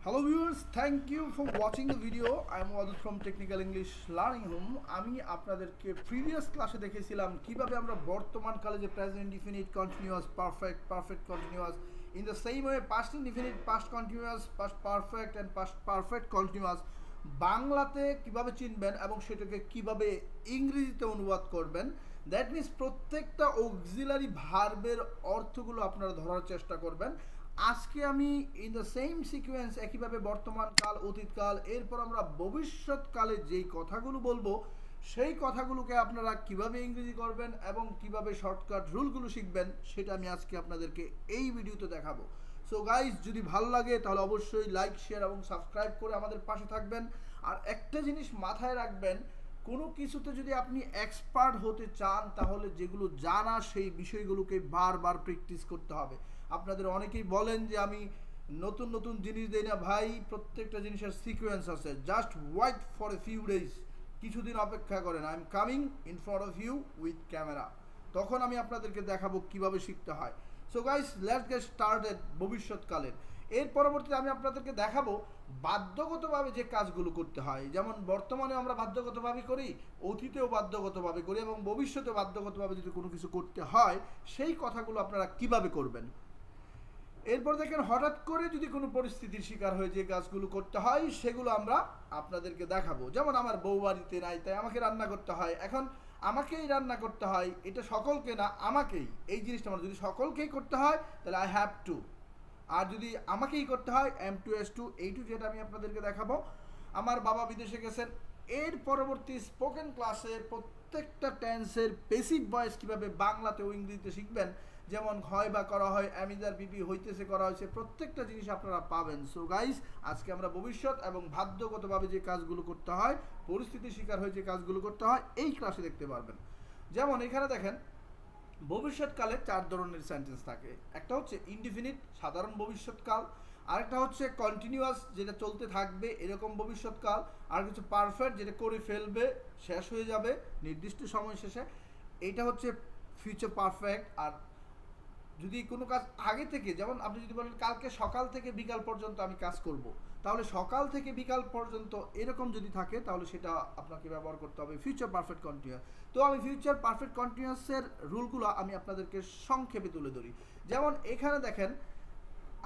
Hello viewers, thank you for watching the video. I am Wadud from Technical English Learning Home. আমি আপনাদেরকে previous ক্লাসে দেখিয়েছিলাম কিভাবে আমরা বর্তমান কালে যে present indefinite continuous perfect continuous in the same way past indefinite past continuous past perfect and past perfect continuous বাংলাতে কিভাবে চিনবেন এবং সেটাকে কিভাবে ইংরেজিতে অনুবাদ করবেন। দ্যাট মিনস প্রত্যেকটা অক্সিলারি ভার্বের অর্থগুলো আপনারা ধরার চেষ্টা করবেন। আজকে আমি ইন দ্য সেম সিকোয়েন্স একইভাবে বর্তমান কাল অতীতকাল এরপর আমরা ভবিষ্যৎকালে যেই কথাগুলো বলবো সেই কথাগুলোকে আপনারা কিভাবে ইংরেজি করবেন এবং কিভাবে শর্টকাট রুলগুলো শিখবেন সেটা আমি আজকে আপনাদেরকে এই ভিডিওতে দেখাবো। সো গাইজ, যদি ভালো লাগে তাহলে অবশ্যই লাইক শেয়ার এবং সাবস্ক্রাইব করে আমাদের পাশে থাকবেন। আর একটা জিনিস মাথায় রাখবেন, কোনো কিছুতে যদি আপনি এক্সপার্ট হতে চান তাহলে যেগুলো জানা সেই বিষয়গুলোকে বারবার প্র্যাকটিস করতে হবে। আপনাদের অনেকেই বলেন যে আমি নতুন নতুন জিনিস দেই না ভাই, প্রত্যেকটা জিনিসের সিকোয়েন্স আছে, just wait for a few days, কিছুদিন অপেক্ষা করেন, I am coming in front of you with camera, তখন আমি আপনাদেরকে দেখাবো কিভাবে শিখতে হয়। So guys, let's get started. ভবিষ্যৎকালের এর পরবর্তীতে আমি আপনাদেরকে দেখাবো বাধ্যগতভাবে যে কাজগুলো করতে হয়, যেমন বর্তমানে আমরা বাধ্যগতভাবে করি, অতীতেও বাধ্যগতভাবে করি এবং ভবিষ্যতেও বাধ্যগতভাবে যদি কোনো কিছু করতে হয় সেই কথাগুলো আপনারা কিভাবে করবেন। এরপর দেখেন, হঠাৎ করে যদি কোনো পরিস্থিতির শিকার হয়ে যে কাজগুলো করতে হয় সেগুলো আমরা আপনাদেরকে দেখাবো। যেমন আমার বউ বাড়িতে নাই তাই আমাকে রান্না করতে হয়, এখন আমাকেই রান্না করতে হয়, এটা সকলকে না, আমাকেই, এই জিনিসটা আমার যদি সকলকেই করতে হয় তাহলে আই হ্যাভ টু, আর যদি আমাকেই করতে হয় এম টু এস টু, এই টু, যেটা আমি আপনাদেরকে দেখাবো। আমার বাবা বিদেশে গেছেন, এর পরবর্তী স্পোকেন ক্লাসে প্রত্যেকটা টেন্সের বেসিক ভয়েস কীভাবে বাংলাতে ও ইংরেজিতে শিখবেন, যেমন হয় বা করা হয়, অ্যামিজার বিপি হইতেছে করা হয়েছে, প্রত্যেকটা জিনিস আপনারা পাবেন। সো গাইস, আজকে আমরা ভবিষ্যৎ এবং বাধ্যগতভাবে যে কাজগুলো করতে হয়, পরিস্থিতির শিকার হয়ে যে কাজগুলো করতে হয় এই ক্লাসে দেখতে পারবেন। যেমন এখানে দেখেন, ভবিষ্যৎকালে 4 ধরনের সেন্টেন্স থাকে। একটা হচ্ছে ইনডিফিনিট সাধারণ ভবিষ্যৎকাল, আরেকটা হচ্ছে কন্টিনিউয়াস যেটা চলতে থাকবে এরকম ভবিষ্যৎকাল, আর কিছু পারফেক্ট যেটা করে ফেলবে, শেষ হয়ে যাবে নির্দিষ্ট সময় শেষে, এইটা হচ্ছে ফিউচার পারফেক্ট। আর যদি কোনো কাজ আগে থেকে, যেমন আপনি যদি বলেন কালকে সকাল থেকে বিকাল পর্যন্ত আমি কাজ করব, তাহলে সকাল থেকে বিকাল পর্যন্ত এরকম যদি থাকে তাহলে সেটা আপনাকে ব্যবহার করতে হবে ফিউচার পারফেক্ট কন্টিনিউয়াস। তো আমি ফিউচার পারফেক্ট কন্টিনিউয়াসের রুলগুলো আমি আপনাদেরকে সংক্ষেপে তুলে ধরি। যেমন এখানে দেখেন,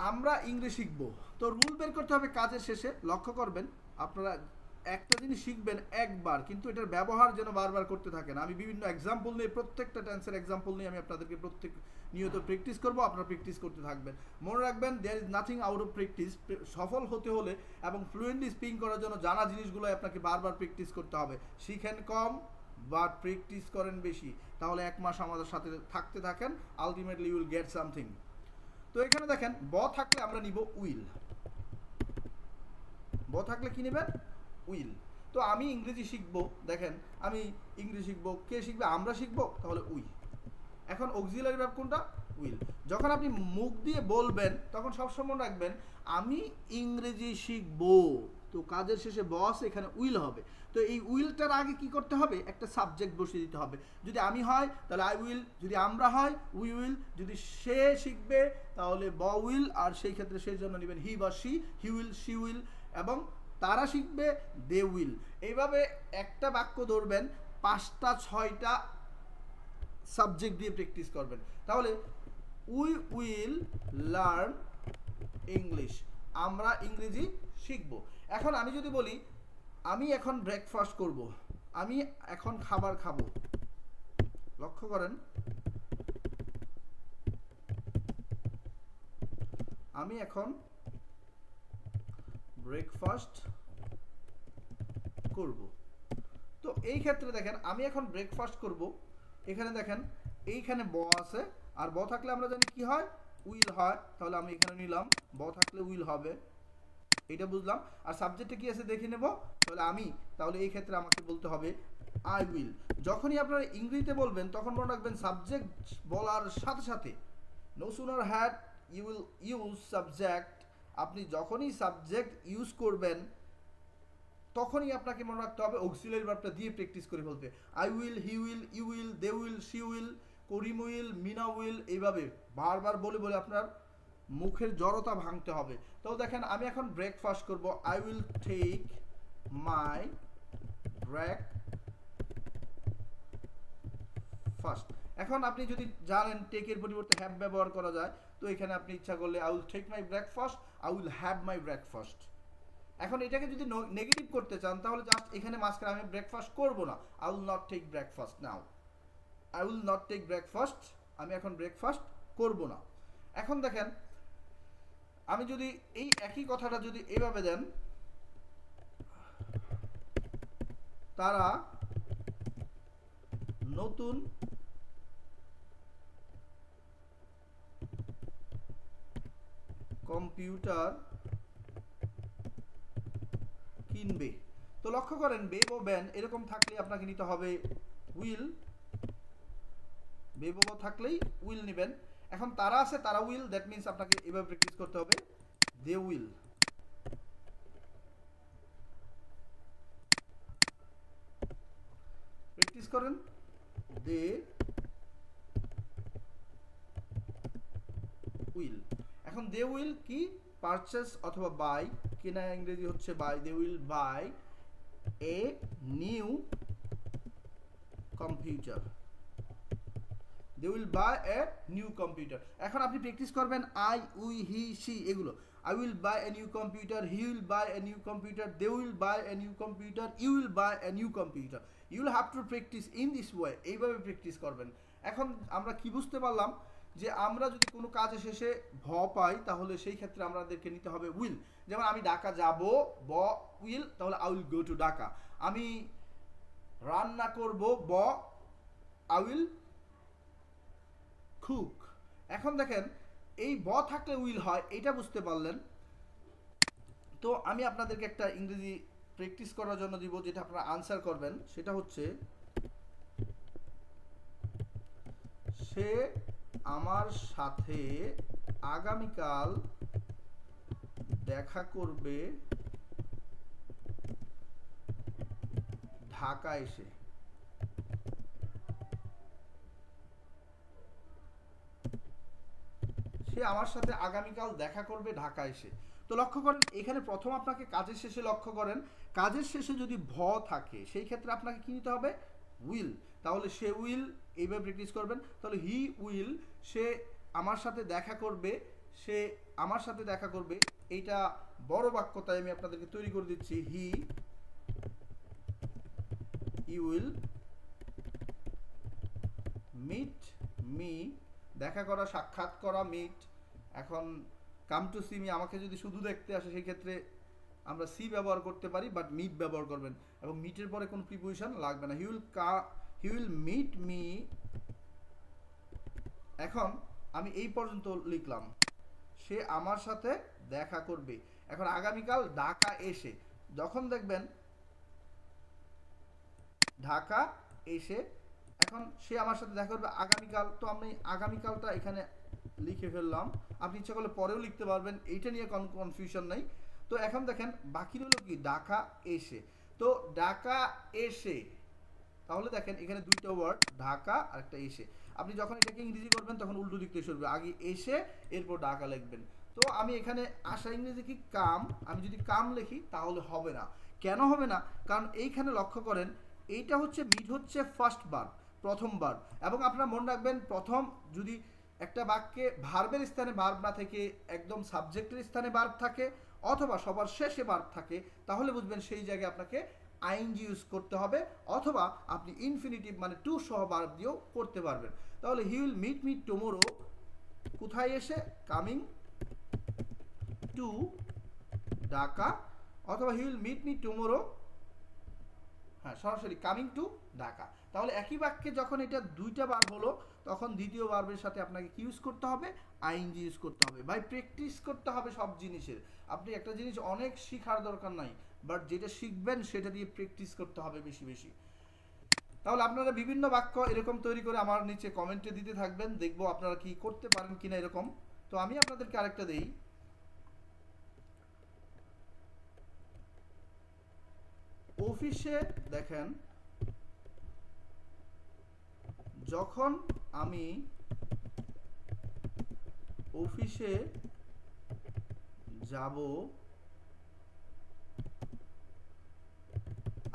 আমরা ইংরেজি শিখব, তো রুল বের করতে হবে কাজের শেষে। লক্ষ্য করবেন, আপনারা একটা জিনিস শিখবেন একবার, কিন্তু এটার ব্যবহার যেন বারবার করতে থাকেন। আমি বিভিন্ন এক্সাম্পল নিয়ে, প্রত্যেকটা টেন্সের এক্সাম্পল নিয়ে আমি আপনাদেরকে প্রত্যেক নিয়ত প্র্যাকটিস করবো, আপনারা প্র্যাকটিস করতে থাকবেন। মনে রাখবেন, there is nothing out of practice. সফল হতে হলে এবং ফ্লুয়েন্টলি স্পিকিং করার জন্য জানা জিনিসগুলো আপনাকে বারবার প্র্যাকটিস করতে হবে। শিখেন কম বা প্র্যাকটিস করেন বেশি, তাহলে 1 মাস আমাদের সাথে থাকতে থাকেন, ultimately you will get something. তো এখানে দেখেন, ব থাকলে আমরা নিব উইল। ব থাকলে কি নেবেন? উইল। তো আমি ইংরেজি শিখবো, দেখেন আমি ইংরেজি শিখবো, কে শিখবে? আমরা শিখবো, তাহলে উই। এখন অক্সিলারি ভার্ব কোনটা? উইল। যখন আপনি মুখ দিয়ে বলবেন তখন সবসময় রাখবেন আমি ইংরেজি শিখবো, তো কাজের শেষে বস এখানে উইল হবে। তো এই উইলটার আগে কি করতে হবে? একটা সাবজেক্ট বসিয়ে দিতে হবে। যদি আমি হয় তাহলে আই উইল, যদি আমরা হয় উই উইল, যদি সে শিখবে তাহলে ব উইল, আর সেই ক্ষেত্রে সেই জন্য নেবেন হি বা she, he will, she will, এবং তারা শিখবে দে উইল। এইভাবে একটা বাক্য ধরবেন, 5টা 6টা সাবজেক্ট দিয়ে প্র্যাকটিস করবেন, তাহলে উই উইল লার্ন ইংলিশ, আমরা ইংরেজি শিখব। এখন আমি যদি বলি আমি এখন ব্রেকফাস্ট করব, আমি এখন খাবার খাবো, লক্ষ্য করেন আমি এখন ব্রেকফাস্ট করব। তো এই ক্ষেত্রে দেখেন, আমি এখন ব্রেকফাস্ট করব, এখানে দেখেন এইখানে ব আছে, আর ব থাকলে আমরা জানি কি হয়? উইল হয়, তাহলে আমি এখানে নিলাম ব থাকলে উইল হবে, এটা বুঝলাম। আর সাবজেক্টে কি আছে দেখে নেব, তাহলে আমি, তাহলে এই ক্ষেত্রে আমাকে বলতে হবে আই উইল। যখনই আপনারা ইংরেজিতে বলবেন তখন মনে রাখবেন সাবজেক্ট বলার সাথে সাথে no sooner had you will use subject, আপনি যখনই সাবজেক্ট ইউজ করবেন তখনই আপনাকে মনে রাখতে হবে অক্সিলারি ভার্বটা দিয়ে প্র্যাকটিস করে বলতে। I will, he will, you will, they will, she will, Karim will, Mina will, এইভাবে বারবার বলে বলে আপনার মুখের জড়তা ভাঙতে হবে। তো দেখেন আমি এখন ব্রেকফাস্ট করব, I will take my breakfast. এখন আপনি যদি জানেন টেকের পরিবর্তে হ্যাভ ব্যবহার করা যায়, তো এখানে আপনি ইচ্ছা করলে I will take my breakfast, I will have my breakfast. এখন এটাকে যদি নেগেটিভ করতে চান তাহলে জাস্ট এখানে মাঝখানে আমি ব্রেকফাস্ট করব না, I will not take breakfast now, I will not take breakfast, আমি এখন ব্রেকফাস্ট করব না। এখন দেখেন আমি যদি এই একই কথাটা যদি এভাবে দেন, তারা নতুন কম্পিউটার কিনবে। তো লক্ষ্য করেন বেব ও ব্যান এরকম থাকলে আপনাকে নিতে হবে উইল, বেব ও থাকলেই উইল নেবেন। এখন তারা আছে, তারা উইল, দ্যাট মিন্স আপনাকে এভাবে প্র্যাকটিস করতে হবে, দে উইল। প্র্যাকটিস করেন, দে উইল। এখন দে উইল কি, পারচেস অথবা বাই, কেনা ইংরেজি হচ্ছে buy, they will buy a new computer, they will buy a new computer. এখন আপনি প্র্যাকটিস করবেন আই, উই, হি, সি এগুলো। I will buy a new computer, he will buy a new computer, they will buy a new computer, you will buy a new computer. You will have to practice in this way, এইভাবে practice করবেন। এখন আমরা কি বুঝতে পারলাম যে আমরা যদি কোনো কাজে শেষে ভ পাই তাহলে সেই ক্ষেত্রে আমাদেরকে নিতে হবে উইল। যেমন আমি ঢাকা যাব, ব উইল, তাহলে I will go to Dhaka. আমি রান্না করব, ব আই উইল কুক। এখন দেখেন এই ব থাকলে উইল হয়, এটা বুঝতে পারলেন। তো আমি আপনাদেরকে একটা ইংরেজি প্র্যাকটিস করার জন্য দিব, যেটা আপনারা আনসার করবেন। সেটা হচ্ছে সে আমার সাথে আগামীকাল দেখা করবে ঢাকা এসে। সে আমার সাথে আগামীকাল দেখা করবে ঢাকা এসে। তো লক্ষ্য করেন এখানে প্রথম আপনাকে কাজের শেষে লক্ষ্য করেন, কাজের শেষে যদি ভ থাকে সেই ক্ষেত্রে আপনাকে কি নিতে হবে, উইল। তাহলে সে উইল, এইভাবে প্র্যাকটিস করবেন। তাহলে হি উইল, সে আমার সাথে দেখা করবে, সে আমার সাথে দেখা করবে। এইটা বড় বাক্য, তাই আমি আপনাদেরকে তৈরি করে দিচ্ছি, হি উইল মিট মি, দেখা করা, সাক্ষাৎ করা, মিট। এখন কাম টু সি মি, আমাকে যদি শুধু দেখতে আসে সেই ক্ষেত্রে আমরা সি ব্যবহার করতে পারি, বাট মিট ব্যবহার করবেন এবং মিটের পরে কোনো প্রিপোজিশন লাগবে না। He will meet me. এখন আমি এই পর্যন্ত লিখলাম, সে আমার সাথে দেখা করবে। এখন আগামীকাল ঢাকা এসে, যখন দেখবেন ঢাকা এসে, এখন সে আমার সাথে দেখা করবে আগামীকাল, তো আমি আগামীকালটা এখানে লিখে ফেললাম। আপনি ইচ্ছা করলে পরেও লিখতে পারবেন, এইটা নিয়ে কোনো কনফিউশন নেই। তো এখন দেখেন বাকি রইল কি, ঢাকা এসে। তো ঢাকা এসে, তাহলে দেখেন এখানে দুইটা ওয়ার্ড, ঢাকা আর একটা এসে। আপনি যখন এটাকে ইংরেজি করবেন তখন উল্টো দিক থেকে শুরু হবে, আগে এসে এরপর ঢাকা লিখবেন। তো আমি এখানে আসা ইংরেজি কি, কাম। আমি যদি কাম লিখি তাহলে হবে না। কেন হবে না? কারণ এইখানে লক্ষ্য করেন এইটা হচ্ছে মিট হচ্ছে ফার্স্ট বার, প্রথম বার। এবং আপনারা মনে রাখবেন প্রথম যদি একটা বাক্যে ভার্বের স্থানে ভার্ব না থেকে একদম সাবজেক্টের স্থানে ভার্ব থাকে, অথবা সবার শেষে ভার্ব থাকে, তাহলে বুঝবেন সেই জায়গায় আপনাকে আইএনজি ইউজ করতে হবে, অথবা আপনি ইনফিনিটিভ মানে টু সহ ভার্ব দিয়েও করতে পারবেন। তাহলে he will meet me tomorrow, কোথায় এসে, কামিং টু ঢাকা, অথবা he will meet me tomorrow, হ্যাঁ সরাসরি কামিং টু ঢাকা। তাহলে একই বাক্যে যখন এটা দুইটা বার হলো তখন দ্বিতীয় ভার্বের সাথে আপনাকে কি ইউজ করতে হবে, আইএনজি ইউজ করতে হবে। ভাই প্র্যাকটিস করতে হবে সব জিনিসের। আপনি একটা জিনিস অনেক শেখার দরকার নাই, বাট যেটা শিখবেন সেটা দিয়ে প্র্যাকটিস করতে হবে বেশি বেশি। তাহলে আপনারা বিভিন্ন বাক্য এরকম তৈরি করে আমার নিচে কমেন্টে দিতে থাকবেন, দেখবো আপনারা কি করতে পারেন কিনা এরকম। তো আমি আপনাদেরকে আরেকটা দেই, অফিসে দেখেন যখন আমি অফিসে যাব,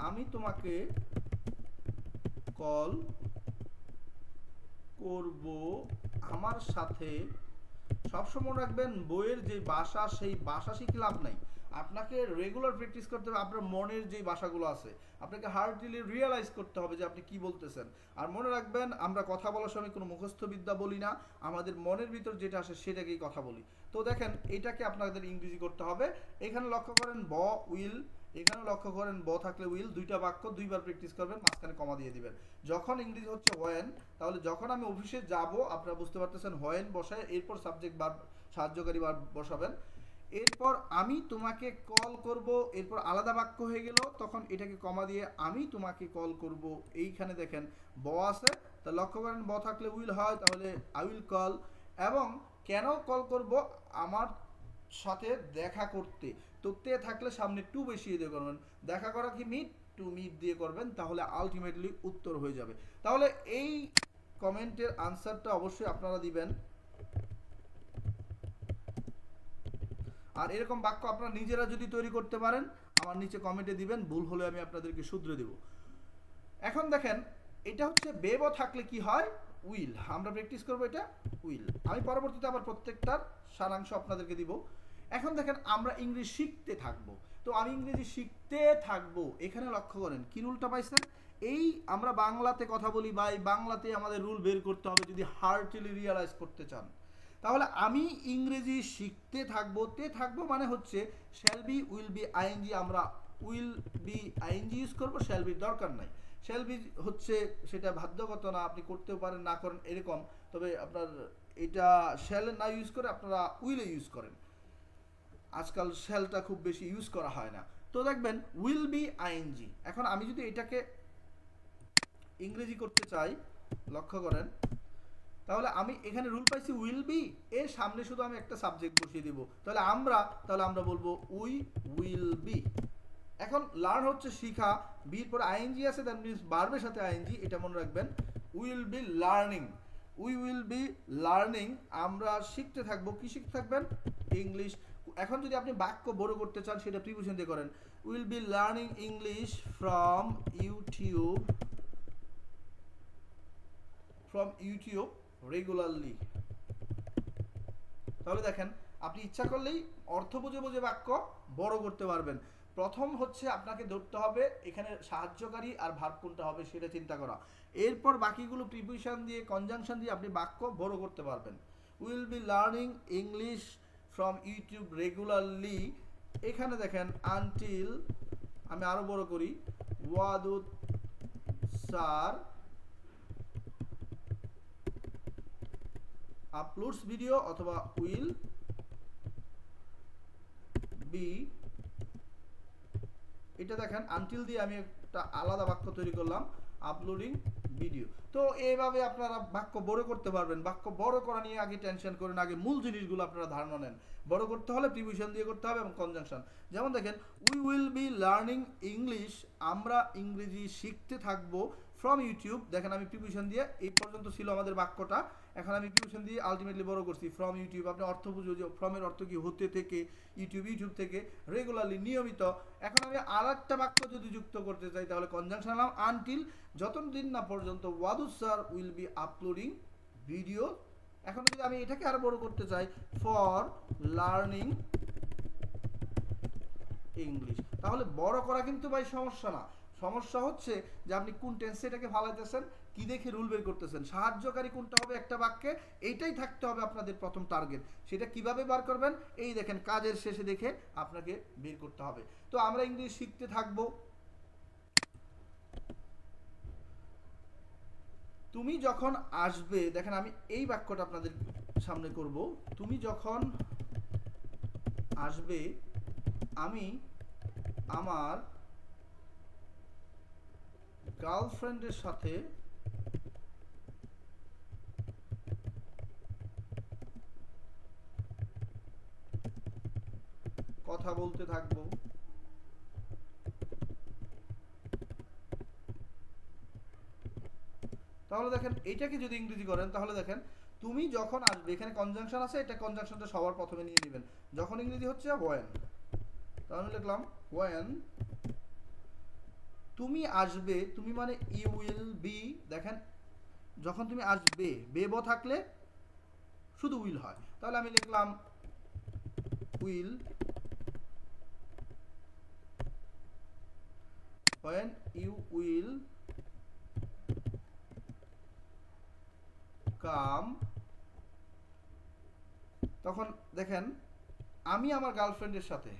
আমি তোমাকে কল করব, আমার সাথে। সবসময় রাখবেন বইয়ের যে ভাষা সেই ভাষা শিখে লাভ নাই, আপনাকে রেগুলার প্র্যাকটিস করতে হবে। আপনার মনের যে ভাষাগুলো আছে আপনাকে হার্ডলি রিয়েলাইজ করতে হবে যে আপনি কি বলতেছেন। আর মনে রাখবেন আমরা কথা বলার সময় কোনো মুখস্থ বিদ্যা বলি না, আমাদের মনের ভিতর যেটা আসে সেটাকেই কথা বলি। তো দেখেন এটাকে আপনাদের ইংরেজি করতে হবে। এখানে লক্ষ্য করেন ব উইল, এখানে লক্ষ্য করেন ব থাকলে উইল, দুইটা বাক্য দুইবার প্র্যাকটিস করবেন, মাঝখানে কমা দিয়ে দিবেন। যখন ইংরেজি হচ্ছে হোয়েন, তাহলে যখন আমি অফিসে যাব আপনারা বুঝতে পারতেছেন হোয়েন বসায়, এরপর সাবজেক্ট ভার্ব সাহায্যকারী ভার্ব বসাবেন। এরপর আমি তোমাকে কল করব, এরপর আলাদা বাক্য হয়ে গেল, তখন এটাকে কমা দিয়ে আমি তোমাকে কল করব। এইখানে দেখেন ব আছে, তা লক্ষ্য করেন ব থাকলে উইল হয়, তাহলে আই উইল কল। এবং কেন কল করব, আমার সাথে দেখা করতে, তো তে থাকলে সামনে টু বেশিয়ে দিয়ে করবেন। দেখা করা কি মিট, টু মিট দিয়ে করবেন, তাহলে আলটিমেটলি উত্তর হয়ে যাবে। তাহলে এই কমেন্টের আনসারটা অবশ্যই আপনারা দিবেন। আর এরকম বাক্য আপনারা নিজেরা যদি তৈরি করতে পারেন আমার নিচে কমেন্টে দিবেন, ভুল হলে আমি আপনাদেরকে শুধরে দেব। এখন দেখেন এটা হচ্ছে বেব থাকলে কি হয়, উইল। আমরা প্র্যাকটিস করব এটা উইল, আমি পরবর্তীতে আবার প্রত্যেকটার সারাংশ আপনাদেরকে দিব। এখন দেখেন আমরা ইংরেজি শিখতে থাকবো, তো আমি ইংরেজি শিখতে থাকবো, এখানে লক্ষ্য করেন কি রুলটা পাইছেন। এই আমরা বাংলাতে কথা বলি বা এই বাংলাতে আমাদের রুল বের করতে হবে যদি হার্টলি রিয়ালাইজ করতে চান। তাহলে আমি ইংরেজি শিখতে থাকবো, তে থাকবো মানে হচ্ছে shall be will be ING, আমরা উইল বি আইএনজি ইউজ করবো, শ্যাল বির দরকার নাই। শ্যাল বি হচ্ছে সেটা বাধ্যগত না, আপনি করতেও পারেন না করেন এরকম, তবে আপনার এটা শ্যাল না ইউজ করে আপনারা উইলে ইউজ করেন, আজকাল শ্যালটা খুব বেশি ইউজ করা হয় না। তো দেখবেন উইল বি আইএনজি। এখন আমি যদি এটাকে ইংরেজি করতে চাই লক্ষ্য করেন, তাহলে আমি এখানে রুল পাইছি উইল বি, এর সামনে শুধু আমি একটা সাবজেক্ট বসিয়ে দিব, তাহলে আমরা বলবো উই উইল বি। এখন লার্ন হচ্ছে শিখা, বির পরে আইএনজি আছে, দ্যাট মিন্স ভার্বের সাথে আইএনজি, এটা মনে রাখবেন। Will be learning, we will be learning, আমরা শিখতে থাকবো। কি শিখতে থাকবেন, ইংলিশ। এখন যদি আপনি বাক্য বড় করতে চান সেটা প্রিপোজিশন দিয়ে করেন, will be learning English from YouTube regularly. তাহলে দেখেন আপনি ইচ্ছা করলেই অর্থ বুঝে বুঝে বাক্য বড় করতে পারবেন। প্রথম হচ্ছে আপনাকে ধরতে হবে এখানে সাহায্যকারী আর ভার্ব কোনটা হবে সেটা চিন্তা করা, এরপর বাকিগুলো প্রিপোজিশন দিয়ে কনজাংশন দিয়ে আপনি বাক্য বড় করতে পারবেন। Will be learning English from YouTube regularly, এখানে দেখেন আনটিল, আমি আরো বড় করি, ওয়াদুদ স্যার আপলোডস ভিডিও, অথবা উইল বি, এটা দেখেন আনটিল দিয়ে আমি একটা আলাদা বাক্য তৈরি করলাম, আপলোডিং ভিডিও। তো এইভাবে আপনারা বাক্য বড় করতে পারবেন। বাক্য বড় করা নিয়ে আগে টেনশন করেন, আগে মূল জিনিসগুলো আপনারা ধারণা নেন। বড় করতে হলে প্রিপোজিশন দিয়ে করতে হবে এবং কনজাংশন। যেমন দেখেন we will be learning English, আমরা ইংরেজি শিখতে থাকবো ফ্রম ইউটিউব, দেখেন আমি প্রিপোজিশন দিয়ে, এই পর্যন্ত ছিল আমাদের বাক্যটা, এখন আমি প্রিপোজিশন দিয়ে আলটিমেটলি বড় করছি ফ্রম ইউটিউব। আপনি অর্থ বুঝো যে ফ্রমের অর্থ কি, হতে থেকে, ইউটিউব থেকে, রেগুলারলি নিয়মিত। এখন আমি আর একটা বাক্য যদি যুক্ত করতে চাই তাহলে কনজাংশন নাম আনটিল, যতদিন না পর্যন্ত Wadud sir will be uploading video. এখন যদি আমি এটাকে আরো বড় করতে চাই, ফর লার্নিং ইংলিশ, তাহলে বড় করা কিন্তু ভাই সমস্যা না, সমস্যা হচ্ছে যে আপনি কোন টেন্সে এটাকে ফালাইতেছেন, কি দেখে রুল বের করতেছেন, সাহায্যকারী কোনটা হবে একটা বাক্যে, এইটাই থাকতে হবে আপনাদের প্রথম টার্গেট। সেটা কিভাবে বার করবেন, এই দেখেন কাজের শেষে দেখে আপনাকে বের করতে হবে। তো আমরা ইংলিশ শিখতে থাকবো। তুমি যখন আসবে, দেখেন আমি এই বাক্যটা আপনাদের সামনে করব, তুমি যখন আসবে আমি আমার গার্লফ্রেন্ডের সাথে কথা বলতে থাকবো। তাহলে দেখেন এইটাকে যদি ইংরেজি করেন তাহলে দেখেন তুমি যখন আসবে, এখানে কনজাংশন আছে, এটা কনজাংশনটা সবার প্রথমে নিয়ে নেবেন। যখন ইংরেজি হচ্ছে when, তাহলে লিখলাম when তুমি আসবে, তুমি মানে ইউ উইল বি। দেখেন যখন তুমি আসবে, বেব থাকলে শুধু উইল হয়, তাহলে আমি লিখলাম will when you will come। তখন দেখেন আমি আমার গার্লফ্রেন্ডের সাথে,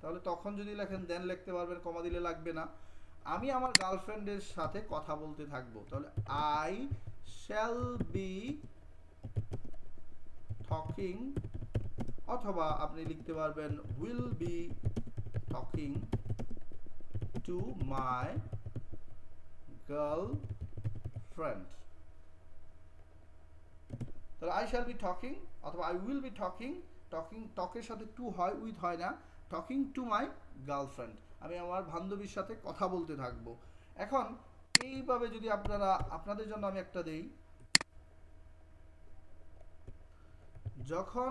তাহলে তখন যদি লেখেন দেন লিখতে পারবেন, কমা দিলে লাগবে না। আমি আমার গার্লফ্রেন্ডের সাথে কথা বলতে থাকবো, তাহলে আই শ্যাল বি টকিং, অথবা আপনি লিখতে পারবেন will be talking to my girlfriend. তাহলে আই শ্যাল বি টকিং অথবা আই উইল বি টকিং, টকের সাথে টু হয়, উইথ হয় না, টকিং টু মাই গার্লফ্রেন্ড, আমি আমার বান্ধবীর সাথে কথা বলতে থাকবো। এখন এইভাবে যদি আপনারা, আপনাদের জন্য আমি একটা দেই, যখন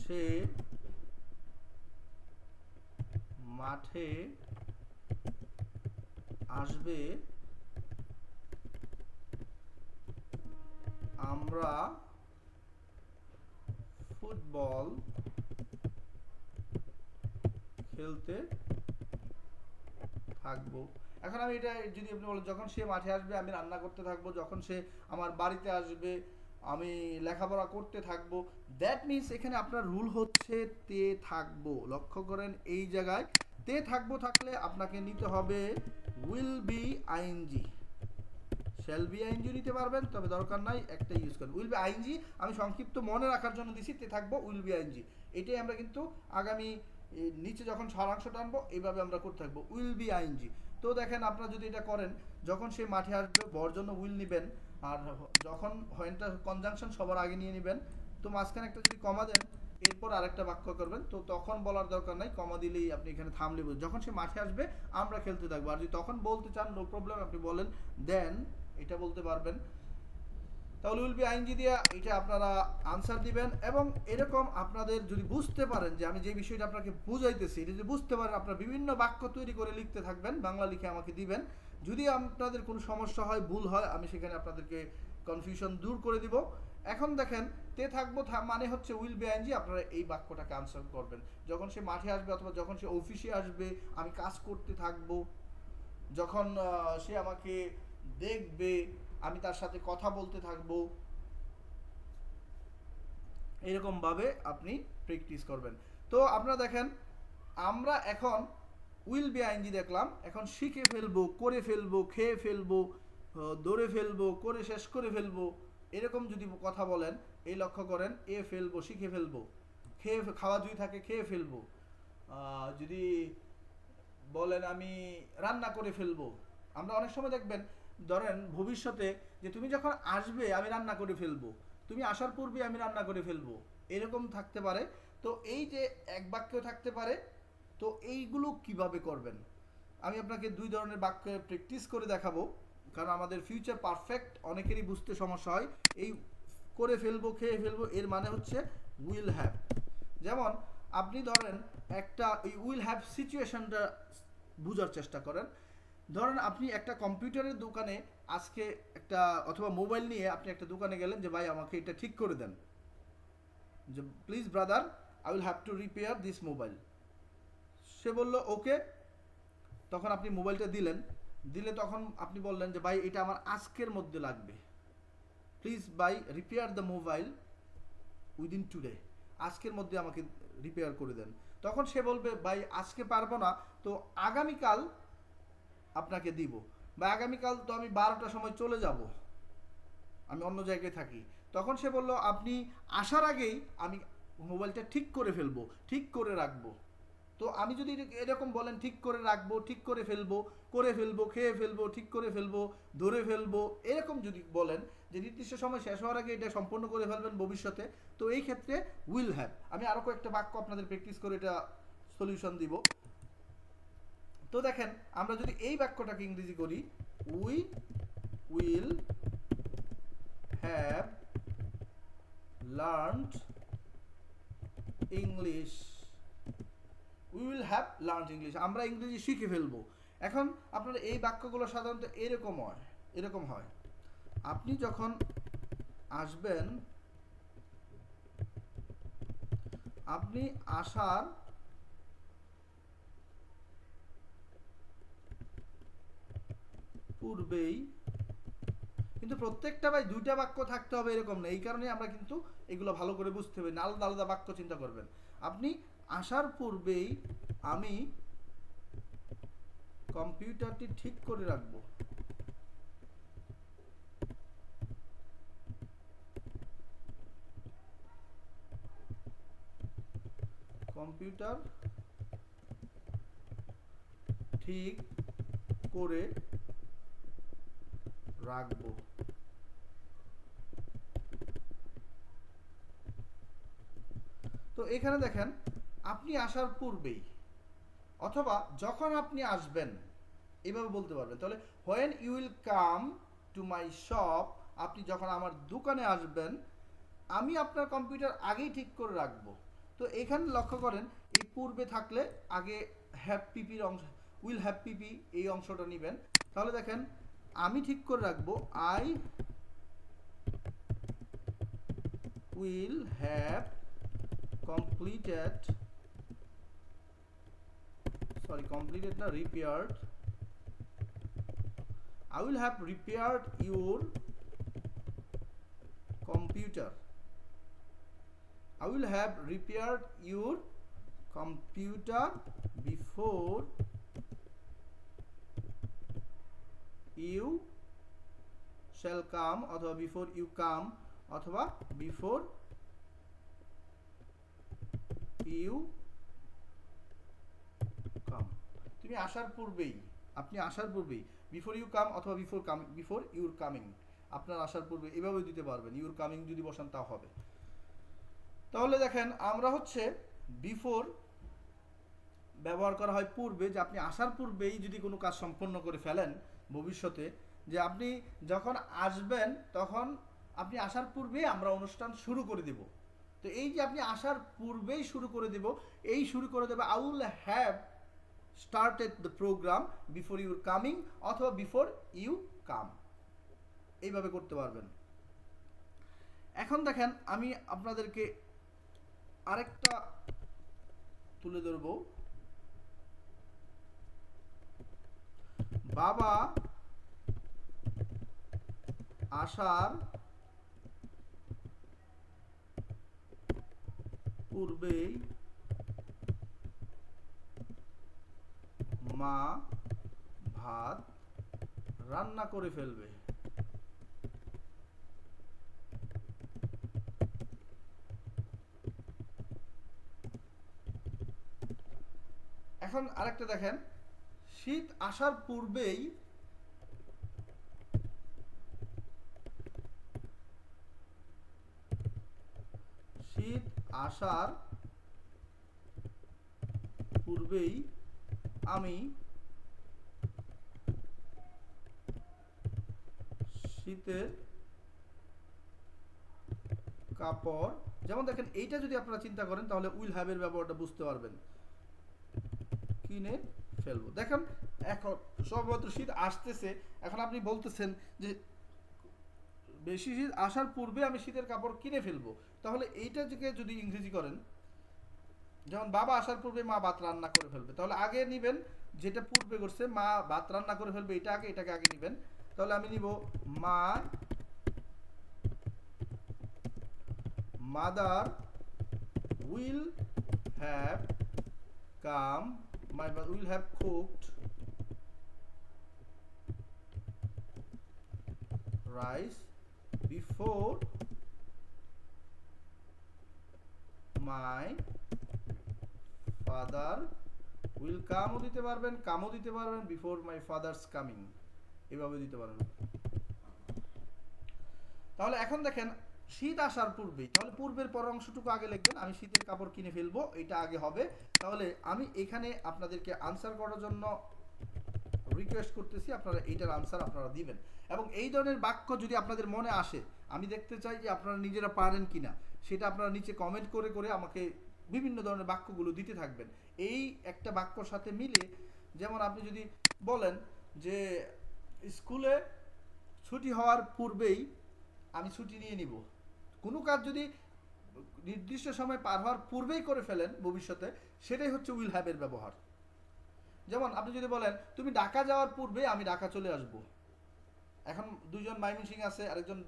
সে মাঠে আসবে আমরা ফুটবল খেলতে থাকবো। এখন আমি এটা যদি আপনি বলেন যখন সে মাঠে আসবে আমি রান্না করতে থাকবো, যখন সে আমার বাড়িতে আসবে আমি লেখাপড়া করতে থাকবো, দ্যাট মিনস এখানে আপনার রুল হচ্ছে তে থাকবো। লক্ষ্য করেন এই জায়গায় তে থাকবো থাকলে আপনাকে নিতে হবে will be ING. Shall be ING নিতে পারবেন, তবে দরকার নাই একটা ইউজ করেন উইল বি আইএনজি। আমি সংক্ষিপ্ত মনে রাখার জন্য দিছি তে থাকবো উইল বি আইএনজি। এটাই আমরা কিন্তু আগামী নিচে যখন সারাংশ টানবো এইভাবে আমরা করতে থাকবো উইল বি আইএনজি। তো দেখেন আপনারা যদি এটা করেন, যখন সে মাঠে আসবে বর জন্য উইল নেবেন, আর যখন হয়েনটা কনজাংশন সবার আগে নিয়ে নেবেন, তো মাঝখানে একটা যদি কমা দেন এরপর আরেকটা বাক্য করবেন, তো তখন বলার দরকার নাই, কমা দিলেই আপনি এখানে থামলে বলবেন যখন সে মাঠে আসবে আমরা খেলতে থাকবো। আর যদি তখন বলতে চান নো প্রবলেম, আপনি বলেন দেন, এটা বলতে পারবেন। তাহলে উইল বি আইএনজি দিয়ে এটা আপনারা আনসার দিবেন। এবং এরকম আপনাদের যদি বুঝতে পারেন যে আমি যে বিষয়টা আপনাকে বুঝাইতেছি, এটা যদি বুঝতে পারেন আপনারা বিভিন্ন বাক্য তৈরি করে লিখতে থাকবেন, বাংলা লিখে আমাকে দিবেন। যদি আপনাদের কোনো সমস্যা হয়, ভুল হয়, আমি সেখানে আপনাদেরকে কনফিউশন দূর করে দিব। এখন দেখেন তে থাকবো মানে হচ্ছে উইল বি আইএনজি, আপনারা এই বাক্যটাকে আনসার করবেন। যখন সে মাঠে আসবে অথবা যখন সে অফিসে আসবে আমি কাজ করতে থাকবো, যখন সে আমাকে দেখবে আমি তার সাথে কথা বলতে থাকবো, এরকম ভাবে আপনি প্র্যাকটিস করবেন। তো আপনারা দেখেন আমরা এখন উইল বি আইএনজি দেখলাম, এখন শিখে ফেলবো, করে ফেলবো, খেয়ে ফেলবো, দৌড়ে ফেলবো, করে শেষ করে ফেলবো, এরকম যদি কথা বলেন এই লক্ষ্য করেন এ ফেলবো, শিখে ফেলবো, খেয়ে খাওয়া যদি থাকে খেয়ে ফেলবো, যদি বলেন আমি রান্না করে ফেলবো। আমরা অনেক সময় দেখবেন ধরেন ভবিষ্যতে যে তুমি যখন আসবে আমি রান্না করে ফেলবো, তুমি আসার পূর্বে আমি রান্না করে ফেলবো, এরকম থাকতে পারে। তো এই যে এক বাক্য থাকতে পারে, তো এইগুলো কিভাবে করবেন আমি আপনাকে দুই ধরনের বাক্য প্র্যাকটিস করে দেখাবো, কারণ আমাদের ফিউচার পারফেক্ট অনেকেরই বুঝতে সমস্যা হয়। এই করে ফেলবো, খেয়ে ফেলবো এর মানে হচ্ছে উইল হ্যাভ। যেমন আপনি ধরেন একটা উইল হ্যাভ সিচুয়েশনটা বুঝার চেষ্টা করেন। ধরেন আপনি একটা কম্পিউটারের দোকানে আজকে একটা, অথবা মোবাইল নিয়ে আপনি একটা দোকানে গেলেন যে ভাই আমাকে এটা ঠিক করে দেন, যে please brother I will have to repair this mobile. সে বলল ওকে, তখন আপনি মোবাইলটা দিলেন, দিলে তখন আপনি বললেন যে ভাই এটা আমার আজকের মধ্যে লাগবে, প্লিজ ভাই repair the mobile within today, আজকের মধ্যে আমাকে রিপেয়ার করে দেন। তখন সে বলবে ভাই আজকে পারবো না, তো আগামীকাল আপনাকে দিব, বা আগামীকাল তো আমি 12টার সময় চলে যাব, আমি অন্য জায়গায় থাকি। তখন সে বলল আপনি আসার আগেই আমি মোবাইলটা ঠিক করে ফেলবো, ঠিক করে রাখবো। তো আমি যদি এরকম বলেন ঠিক করে রাখবো, ঠিক করে ফেলবো, করে ফেলবো, খেয়ে ফেলবো, ঠিক করে ফেলবো, ধরে ফেলবো, এরকম যদি বলেন যে নির্দিষ্ট সময় শেষ হওয়ার আগে এটা সম্পন্ন করে ফেলবেন ভবিষ্যতে, তো এই ক্ষেত্রে উইল হ্যাভ। আমি আরও কয়েকটা বাক্য আপনাদের প্র্যাকটিস করে এটা সলিউশন দিব। তো দেখেন আমরা যদি এই বাক্যটাকে ইংরেজি করি, we will have learned English, we will have learned English, আমরা ইংরেজি শিখে ফেলবো। এখন আপনারা এই বাক্যগুলো সাধারণত এরকম হয়, আপনি যখন আসবেন, আপনি আসার পূর্বেই, কিন্তু প্রত্যেকটা ভাই দুইটা বাক্য থাকতে হবে এরকম না, এই কারণে আমরা কিন্তু এগুলো ভালো করে বুঝতে হবে, আলাদা আলাদা বাক্য চিন্তা করবেন। আপনি আসার পূর্বেই আমি কম্পিউটারটি ঠিক করে রাখবো, কম্পিউটার ঠিক করে রাখবো। তো এখানে দেখেন আপনি আসার পূর্বেই অথবা যখন আপনি আসবেন এভাবে বলতে পারবেন। তাহলে when you will come to my shop, আপনি যখন আমার দোকানে আসবেন আমি আপনার কম্পিউটার আগেই ঠিক করে রাখবো। তো এখানে লক্ষ্য করেন এই পূর্বে থাকলে আগে হ্যাভ পিপির অংশ, উইল হ্যাভ পিপি এই অংশটা নেবেন। তাহলে দেখেন আমি ঠিক করে রাখবো, আই উইল হ্যাভ completed না, repaired, I will have repaired your computer, I will have repaired your computer before you shall come, অথবা before you come, অথবা before you come, তুমি আসার পূর্বেই, আপনি আসার পূর্বেই, বিফোর ইউ কাম অথবা বিফোর ইউর কামিং, আপনার আসার পূর্বে এভাবে দিতে পারবেন। ইউর কামিং যদি বসান তাও হবে। তাহলে দেখেন আমরা হচ্ছে বিফোর ব্যবহার করা হয় পূর্বে, যে আপনি আসার পূর্বেই যদি কোনো কাজ সম্পন্ন করে ফেলেন ভবিষ্যতে, যে আপনি যখন আসবেন তখন আপনি আসার পূর্বেই আমরা অনুষ্ঠান শুরু করে দেব। তো এই যে আপনি আসার পূর্বেই শুরু করে দেব, এই শুরু করে দেবে I will have started the program before your coming অথবা বিফোর ইউ কাম, এইভাবে করতে পারবেন। এখন দেখেন আমি আপনাদেরকে আরেকটা তুলে ধরব। বাবা আসার পূর্বেই মা ভাত রান্না করে ফেলবে। এখন আরেকটা দেখেন, শীত আসার পূর্বেই আমি শীতের কাপড়, যেমন দেখেন এইটা যদি আপনারা চিন্তা করেন তাহলে উইল হ্যাভ এর ব্যবহারটা বুঝতে পারবেন, কিনে ফেলবো। দেখেন এখন সবেমাত্র শীত আসতেছে, এখন আপনি বলতেছেন যে বেশি শীত আসার পূর্বে আমি শীতের কাপড় কিনে ফেলবো, তাহলে এইটা যদি ইংরেজি করেন, যেমন বাবা আসার পূর্বে মা ভাত রান্না করে ফেলবে, তাহলে আগে নিবেন যেটা পূর্বে করছে, মা ভাত রান্না করে ফেলবে, এটা আগে, এটাকে আগে নিবেন। তাহলে আমি নিব mother will have come, my mother will have cooked rice before my father will come ও দিতে পারবেন, কামও দিতে পারবেন, before my father's coming এভাবে দিতে পারবেন। তাহলে এখন দেখেন শীত আসার পূর্বেই, তাহলে পূর্বের পর অংশটুকু আগে লিখবেন, আমি শীতের কাপড় কিনে ফেলবো, এটা আগে হবে। তাহলে আমি এখানে আপনাদেরকে আনসার করার জন্য রিকোয়েস্ট করতেছি আপনারা এইটার আনসার আপনারা দিবেন। এবং এই ধরনের বাক্য যদি আপনাদের মনে আসে, আমি দেখতে চাই যে আপনারা নিজেরা পারেন কিনা, সেটা আপনারা নিচে কমেন্ট করে করে আমাকে বিভিন্ন ধরনের বাক্যগুলো দিতে থাকবেন। এই একটা বাক্যর সাথে মিলে, যেমন আপনি যদি বলেন যে স্কুলে ছুটি হওয়ার পূর্বেই আমি ছুটি নিয়ে নিব, কোনো কাজ যদি নির্দিষ্ট সময় পার হওয়ার পূর্বেই করে ফেলেন ভবিষ্যতে, সেটাই হচ্ছে উইল হ্যাভ এর ব্যবহার। যেমন আপনি যদি বলেন তুমি ঢাকা যাওয়ার পূর্বে আমি ঢাকা চলে আসব। এখন দুইজন ময়মনসিংহ আছে, আরেকজন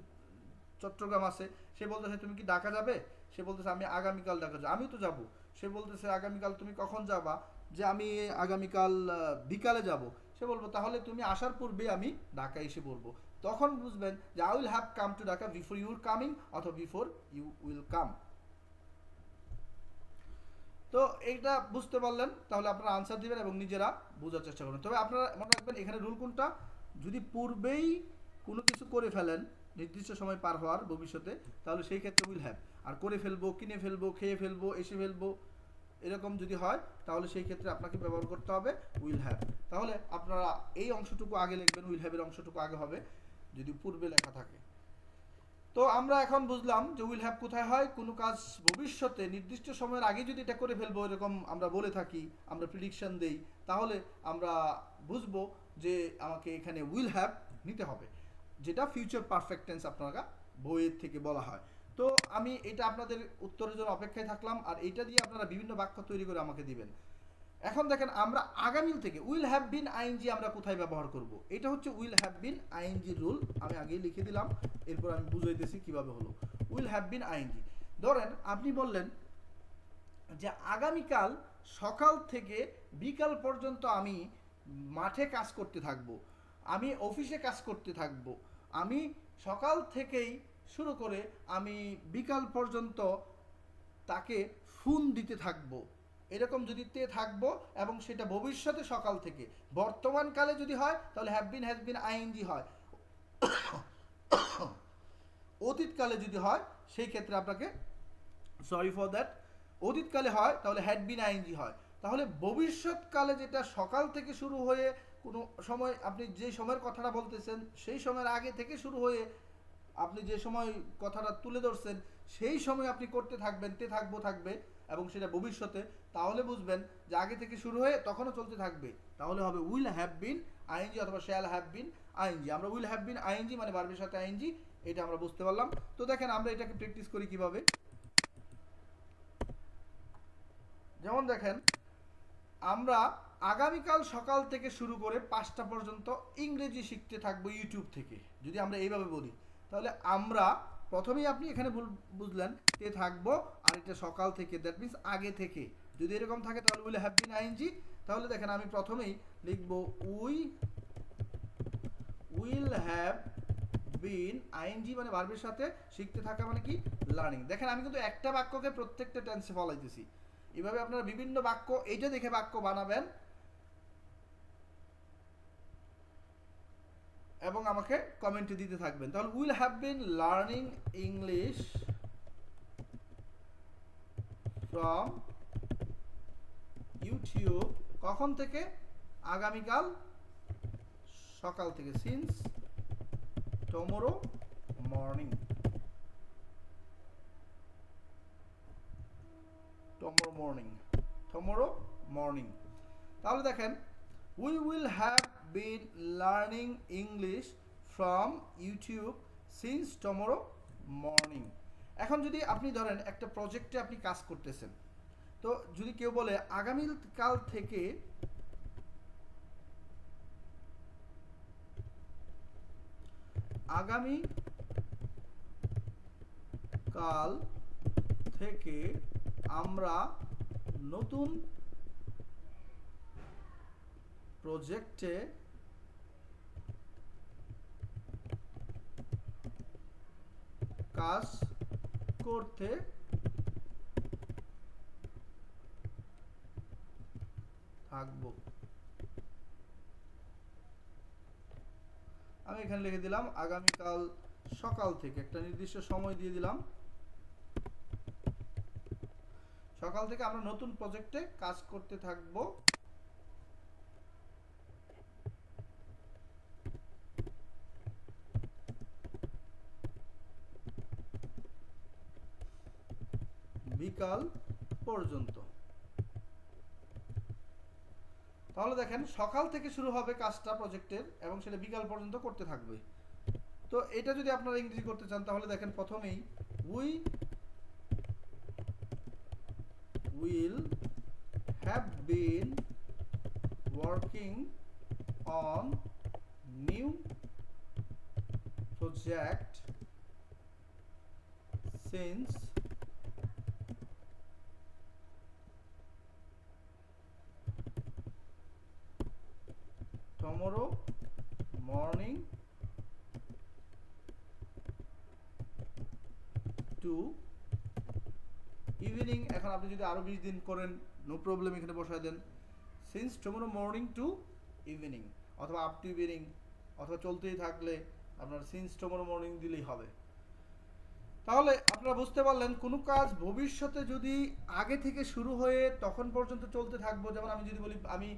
চট্টগ্রাম আছে, সে বলতেছে তুমি কি ঢাকা যাবে, সে বলতেছে আমি আগামীকাল ঢাকা যাবো, আমিও তো যাব। সে বলতেছে আগামীকাল তুমি কখন যাবা, যে আমি আগামীকাল বিকালে যাব। সে বলবো তাহলে তুমি আসার পূর্বে আমি ঢাকা এসে পড়বো। তখন বুঝবেন যে I will have come to Dhaka before your coming অথবা বিফোর ইউ উইল কাম। তো এইটা বুঝতে পারলেন, তাহলে আপনারা আনসার দিবেন এবং নিজেরা বোঝার চেষ্টা করবেন। তবে আপনারা মনে রাখবেন এখানে রুল কোনটা, যদি পূর্বেই কোনো কিছু করে ফেলেন নির্দিষ্ট সময় পার হওয়ার ভবিষ্যতে, তাহলে সেই ক্ষেত্রে উইল হ্যাভ। আর করে ফেলবো, কিনে ফেলবো, খেয়ে ফেলবো, এসে ফেলবো, এরকম যদি হয় তাহলে সেই ক্ষেত্রে আপনাকে ব্যবহার করতে হবে উইল হ্যাভ। তাহলে আপনারা এই অংশটুকু আগে লিখবেন, উইল হ্যাভের অংশটুকু আগে হবে যদি পূর্বে লেখা থাকে। তো আমরা এখন বুঝলাম যে উইল হ্যাভ কোথায় হয়, কোনো কাজ ভবিষ্যতে নির্দিষ্ট সময়ের আগে যদি এটা করে ফেলবো, এরকম আমরা বলে থাকি, আমরা প্রিডিকশন দেই, তাহলে আমরা বুঝবো যে আমাকে এখানে উইল হ্যাভ নিতে হবে, যেটা ফিউচার পারফেক্ট টেন্স আপনারা বইয়ের থেকে বলা হয়। তো আমি এটা আপনাদের উত্তরের জন্য অপেক্ষায় থাকলাম, আর এইটা দিয়ে আপনারা বিভিন্ন বাক্য তৈরি করে আমাকে দিবেন। এখন দেখেন আমরা আগামী থেকে উইল হ্যাভ বিন আইএনজি আমরা কোথায় ব্যবহার করব, এটা হচ্ছে will have been ING rule. আমি আগেই লিখে দিলাম, এরপর আমি বুঝাইতেছি কিভাবে হলো। উইল হ্যাভ বিন আইএনজি, ধরেন আপনি বললেন যে আগামীকাল সকাল থেকে বিকাল পর্যন্ত আমি মাঠে কাজ করতে থাকব, আমি অফিসে কাজ করতে থাকব, আমি সকাল থেকেই শুরু করে আমি বিকাল পর্যন্ত তাকে ফোন দিতে থাকবো। এরকম যদি তে থাকবো এবং সেটা ভবিষ্যতে সকাল থেকে, বর্তমানকালে যদি হয় তাহলে have been has been ING হয়। অতীতকালে যদি হয় সেই ক্ষেত্রে আপনাকে, সরি ফর দ্যাট, অতীতকালে হয় তাহলে হ্যাড বিন আইএনজি হয়। তাহলে ভবিষ্যৎকালে যেটা সকাল থেকে শুরু হয়ে কোনো সময়, আপনি যে সময়ের কথাটা বলতেছেন সেই সময়ের আগে থেকে শুরু হয়ে আপনি যে সময় কথাটা তুলে ধরছেন সেই সময় আপনি করতে থাকবেন, তে থাকবো থাকবে, এবং সেটা ভবিষ্যতে, তাহলে বুঝবেন যে আগে থেকে শুরু হয়ে তখনও চলতে থাকবে, তাহলে হবে উইল হ্যাভ বিন আইএনজি অথবা শ্যাল হ্যাভ বিন আইএনজি। আমরা উইল হ্যাভ বিন আইএনজি মানে ভার্বের সাথে আইএনজি, এটা আমরা বুঝতে পারলাম। তো দেখেন আমরা এটাকে প্র্যাকটিস করি কিভাবে। যেমন দেখেন আমরা আগামীকাল সকাল থেকে শুরু করে 5টা পর্যন্ত ইংরেজি শিখতে থাকবো ইউটিউব থেকে, যদি আমরা এইভাবে বলি, তাহলে আমরা প্রথমেই আপনি এখানে বুঝলেন তে থাকবো, আর এটা সকাল থেকে, দ্যাট মিনস আগে থেকে। যদি এরকম থাকে তাহলে উইল হ্যাভ বিন আইএনজি। তাহলে দেখেন আমি প্রথমেই লিখবো উইল হ্যাভ বিন আইএনজি মানে ভার্বের সাথে শিখতে থাকা মানে কি, লার্নিং। দেখেন আমি কিন্তু একটা বাক্যকে প্রত্যেকটা টেন্সে ফলাইতেছি। এভাবে আপনারা বিভিন্ন বাক্য এইটা দেখে বাক্য বানাবেন এবং আমাকে কমেন্টে দিতে থাকবেন। তাহলে will have been learning English from YouTube, কখন থেকে, আগামীকাল সকাল থেকে, since tomorrow morning, tomorrow morning. তাহলে দেখেন we will have been learning English from YouTube since tomorrow morning। এখন যদি আপনি ধরেন একটা প্রজেক্টে আপনি কাজ করতেছেন, তো যদি কেউ বলে আগামীকাল থেকে আমরা নতুন প্রজেক্টে কাজ করতে থাকবো। আমি এখানে লিখে দিলাম আগামীকাল সকাল থেকে, একটা নির্দিষ্ট সময় দিয়ে দিলাম, সকাল থেকে আমরা নতুন প্রজেক্টে কাজ করতে থাকবো বিকাল পর্যন্ত। তাহলে দেখেন সকাল থেকে শুরু হবে কাজটা প্রজেক্টের এবং সেটা বিকাল পর্যন্ত করতে থাকবে। তো এটা যদি আপনারা ইংরেজি করতে চান তাহলে দেখেন প্রথমেই we will have been working on new project since tomorrow morning to evening। এখন আপনি যদি আরো 20 দিন করেন নো প্রবলেম, এখানে বসায় দেন since tomorrow morning to evening অথবা আপ টু ইভিনিং, অথবা চলতেই থাকলে আপনার সিন্স টুমরো মর্নিং দিলেই হবে। তাহলে আপনারা বুঝতে পারলেন কোনো কাজ ভবিষ্যতে যদি আগে থেকে শুরু হয়ে তখন পর্যন্ত চলতে থাকবো, যেমন আমি যদি বলি আমি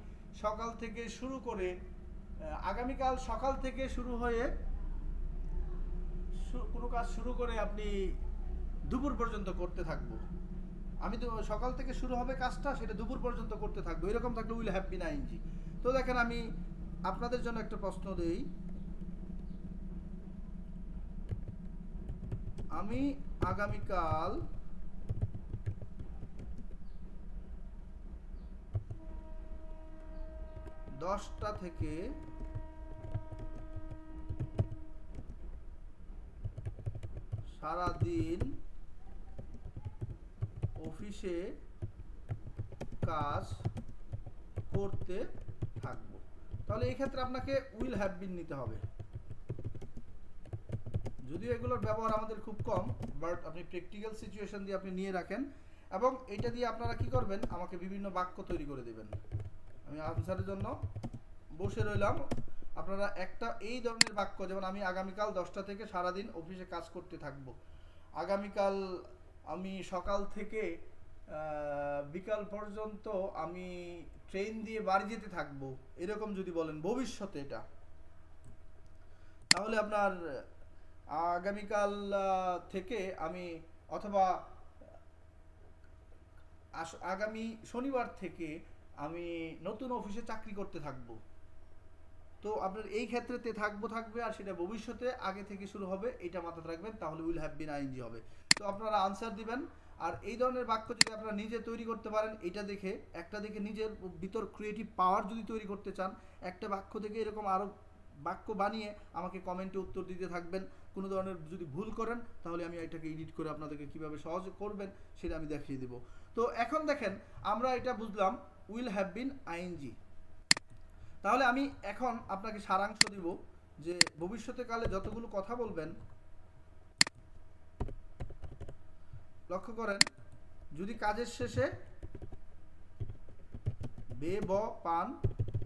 সকাল থেকে শুরু করে আগামীকাল সকাল থেকে শুরু হয়ে কোনো কাজ শুরু করে আপনি দুপুর পর্যন্ত করতে থাকবো, আমি তো সকাল থেকে শুরু হবে কাজটা সেটা দুপুর পর্যন্ত করতে থাকবো, এরকম থাকলে উইল হ্যাভ বিন আইএনজি। তো দেখেন আমি আপনাদের জন্য একটা প্রশ্ন দেই, আমি আগামীকাল দশটা থেকে সারাদিন অফিসে কাজ করতে থাকবো। তাহলে এই ক্ষেত্রে আপনাকে উইল হ্যাভ বিন নিতে হবে। যদিও এগুলোর ব্যবহার আমাদের খুব কম, বাট আপনি প্র্যাকটিক্যাল সিচুয়েশন দিয়ে আপনি নিয়ে রাখেন এবং এটা দিয়ে আপনারা কি করবেন, আমাকে বিভিন্ন বাক্য তৈরি করে দেবেন। আমি আনসারের জন্য বসে রইলাম, আপনারা একটা এই ধরনের বাক্য, যেমন আমি আগামীকাল 10টা থেকে সারাদিন অফিসে কাজ করতে থাকবো, আগামীকাল আমি সকাল থেকে বিকাল পর্যন্ত আমি ট্রেন দিয়ে বাড়ি যেতে থাকবো, এরকম যদি বলেন ভবিষ্যতে এটা, তাহলে আপনার আগামীকাল থেকে আমি অথবা আগামী শনিবার থেকে আমি নতুন অফিসে চাকরি করতে থাকবো। তো আপনার এই ক্ষেত্রেতে থাকবে আর সেটা ভবিষ্যতে আগে থেকে শুরু হবে, এটা মাথায় রাখবেন, তাহলে উইল হ্যাভ বিন আইএনজি হবে। তো আপনারা আনসার দিবেন। আর এই ধরনের বাক্য যদি আপনারা নিজে তৈরি করতে পারেন, এটা দেখে একটা দেখে নিজের ভিতর ক্রিয়েটিভ পাওয়ার যদি তৈরি করতে চান, একটা বাক্য থেকে এরকম আরও বাক্য বানিয়ে আমাকে কমেন্টে উত্তর দিতে থাকবেন। কোনো ধরনের যদি ভুল করেন তাহলে আমি এটাকে এডিট করে আপনাদেরকে কিভাবে সহজ করবেন সেটা আমি দেখিয়ে দেব। তো এখন দেখেন আমরা এটা বুঝলাম উইল হ্যাভ বিন আইএনজি। তাহলে আমি এখন আপনাকে সারাংশ দিব যে ভবিষ্যতে কালে যতগুলো কথা বলবেন, লক্ষ্য করেন যদি কাজের শেষে বে ব পান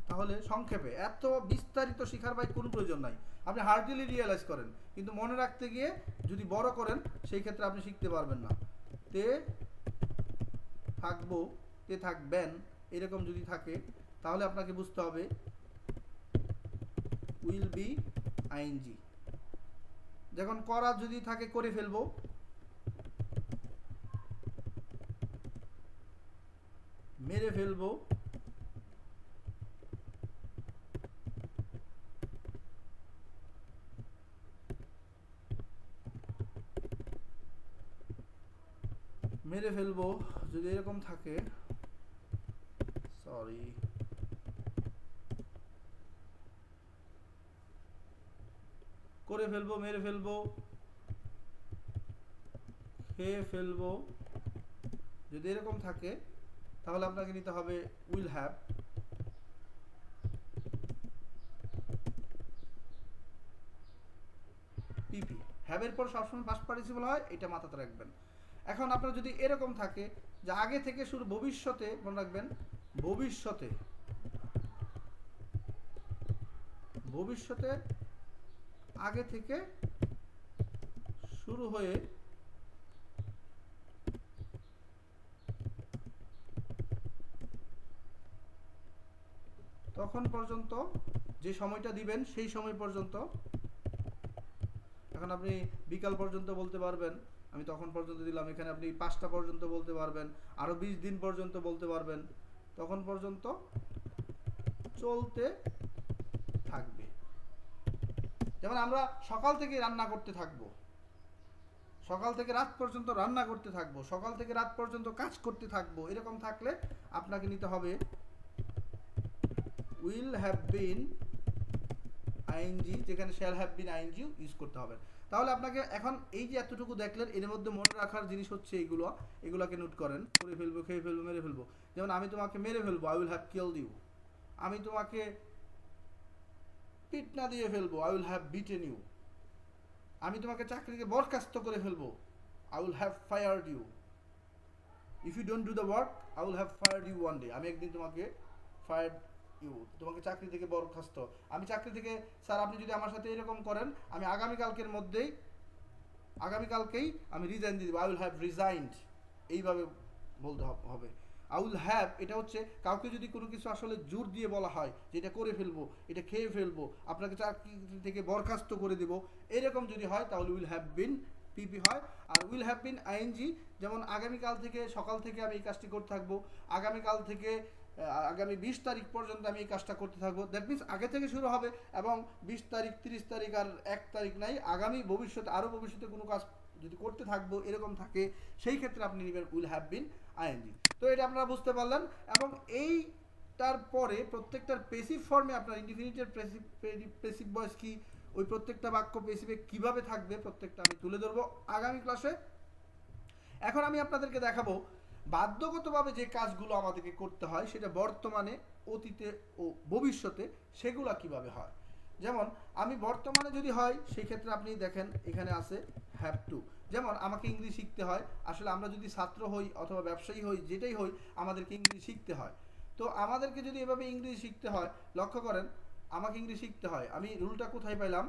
তাহলে সংক্ষেপে, এত বিস্তারিত শিখার ভাই কোনো প্রয়োজন নাই, আপনি হার্ডলি রিয়েলাইজ করেন, কিন্তু মনে রাখতে গিয়ে যদি বড় করেন সেই ক্ষেত্রে আপনি শিখতে পারবেন না। তে থাকবো, তে থাকবেন, এরকম যদি থাকে তাহলে আপনাকে বুঝতে হবে উইল বি আইএনজি। যখন করা যদি থাকে করে ফেলবো, মেরে ফেলবো, মেরে ফেলবো যদি এরকম থাকে, সরি করে ফেলবো, মেরে ফেলবো, খেয়ে ফেলবো, যদি এরকম থাকে তাহলে আপনাকে নিতে হবে উইল হ্যাভ। পিপি হ্যাভের পর সবসময় পাস্ট পার্টিসিপল হয়, এটা মাথাতে রাখবেন। এখন আপনার যদি এরকম থাকে যে আগে থেকে শুরু, ভবিষ্যতে মনে রাখবেন ভবিষ্যতে, ভবিষ্যতে আগে থেকে শুরু হয়ে তখন পর্যন্ত যে সময়টা দিবেন সেই সময় পর্যন্ত, এখন আপনি বিকাল পর্যন্ত বলতে পারবেন আমি তখন পর্যন্ত দিলাম, এখানে আপনি 5টা পর্যন্ত বলতে পারবেন, আরও 20 দিন পর্যন্ত বলতে পারবেন, তখন পর্যন্ত চলতে থাকবে। যেমন আমরা সকাল থেকে রান্না করতে থাকবো, সকাল থেকে রাত পর্যন্ত রান্না করতে থাকবো, সকাল থেকে রাত পর্যন্ত কাজ করতে থাকবো, এরকম থাকলে আপনাকে নিতে হবে উইল হ্যাভ বিন আইএনজি, যেখানে shall have been ING use করতে হবে। তাহলে আপনাকে এখন এই যে এতটুকু দেখলেন, এর মধ্যে মনে রাখার জিনিস হচ্ছে এগুলোকে নোট করেন। করে ফেলবো, খেয়ে ফেলবো, মেরে ফেলবো। যেমন আমি তোমাকে মেরে ফেলবো, I will have killed you. আমি তোমাকে পিট না দিয়ে ফেলবো, I will have beaten you. আমি তোমাকে চাকরিকে বরখাস্ত করে ফেলবো, I will have fired you. If you don't do the work, I will have fired you one day. আমি একদিন তোমাকে ফায়ার্ড ইউ, তোমাকে চাকরি থেকে বরখাস্ত। আমি চাকরি থেকে, স্যার আপনি যদি আমার সাথে এরকম করেন, আমি আগামীকালকেই আমি রিজাইন দিয়ে দেবো, আই উইল হ্যাভ রিজাইন্ড। এইভাবে বলতে হবে। আই উইল হ্যাভ, এটা হচ্ছে কাউকে যদি কোনো কিছু আসলে জোর দিয়ে বলা হয় যে এটা করে ফেলবো, এটা খেয়ে ফেলবো, আপনাকে চাকরি থেকে বরখাস্ত করে দেবো, এরকম যদি হয় তাহলে উইল হ্যাভ বিন পিপি হয়। আর উইল হ্যাভ বিন আইএনজি, যেমন আগামীকাল থেকে, সকাল থেকে আমি এই কাজটি করতে থাকবো, আগামীকাল থেকে আগামী 20 তারিখ পর্যন্ত আমি এই কাজটা করতে থাকবো। দ্যাট মিনস আগে থেকে শুরু হবে, এবং 20 তারিখ, 30 তারিখ আর 1 তারিখ নাই, আগামী ভবিষ্যতে, আরও ভবিষ্যতে কোনো কাজ যদি করতে থাকবো এরকম থাকে, সেই ক্ষেত্রে আপনি নেবেন উইল হ্যাভ বিন আইএনজি। তো এটা আপনারা বুঝতে পারলেন। এবং এইটার পরে প্রত্যেকটার পেসিভ ফর্মে আপনার ইনডিফিনিটের পেসিভ ভয়েস কি, ওই প্রত্যেকটা বাক্য পেসিভে কিভাবে থাকবে, প্রত্যেকটা আমি তুলে ধরবো আগামী ক্লাসে। এখন আমি আপনাদেরকে দেখাবো বাধ্যগতভাবে যে কাজগুলো আমাদেরকে করতে হয়, সেটা বর্তমানে, অতীতে ও ভবিষ্যতে সেগুলো কিভাবে হয়। যেমন আমি বর্তমানে যদি হয়, সেই ক্ষেত্রে আপনি দেখেন এখানে আছে হ্যাভ টু। যেমন আমাকে ইংরেজি শিখতে হয়, আসলে আমরা যদি ছাত্র হই অথবা ব্যবসায়ী হই, যেটাই হই, আমাদেরকে ইংরেজি শিখতে হয়। তো আমাদেরকে যদি এভাবে ইংরেজি শিখতে হয়, লক্ষ্য করেন আমাকে ইংরেজি শিখতে হয়, আমি রুলটা কোথায় পাইলাম,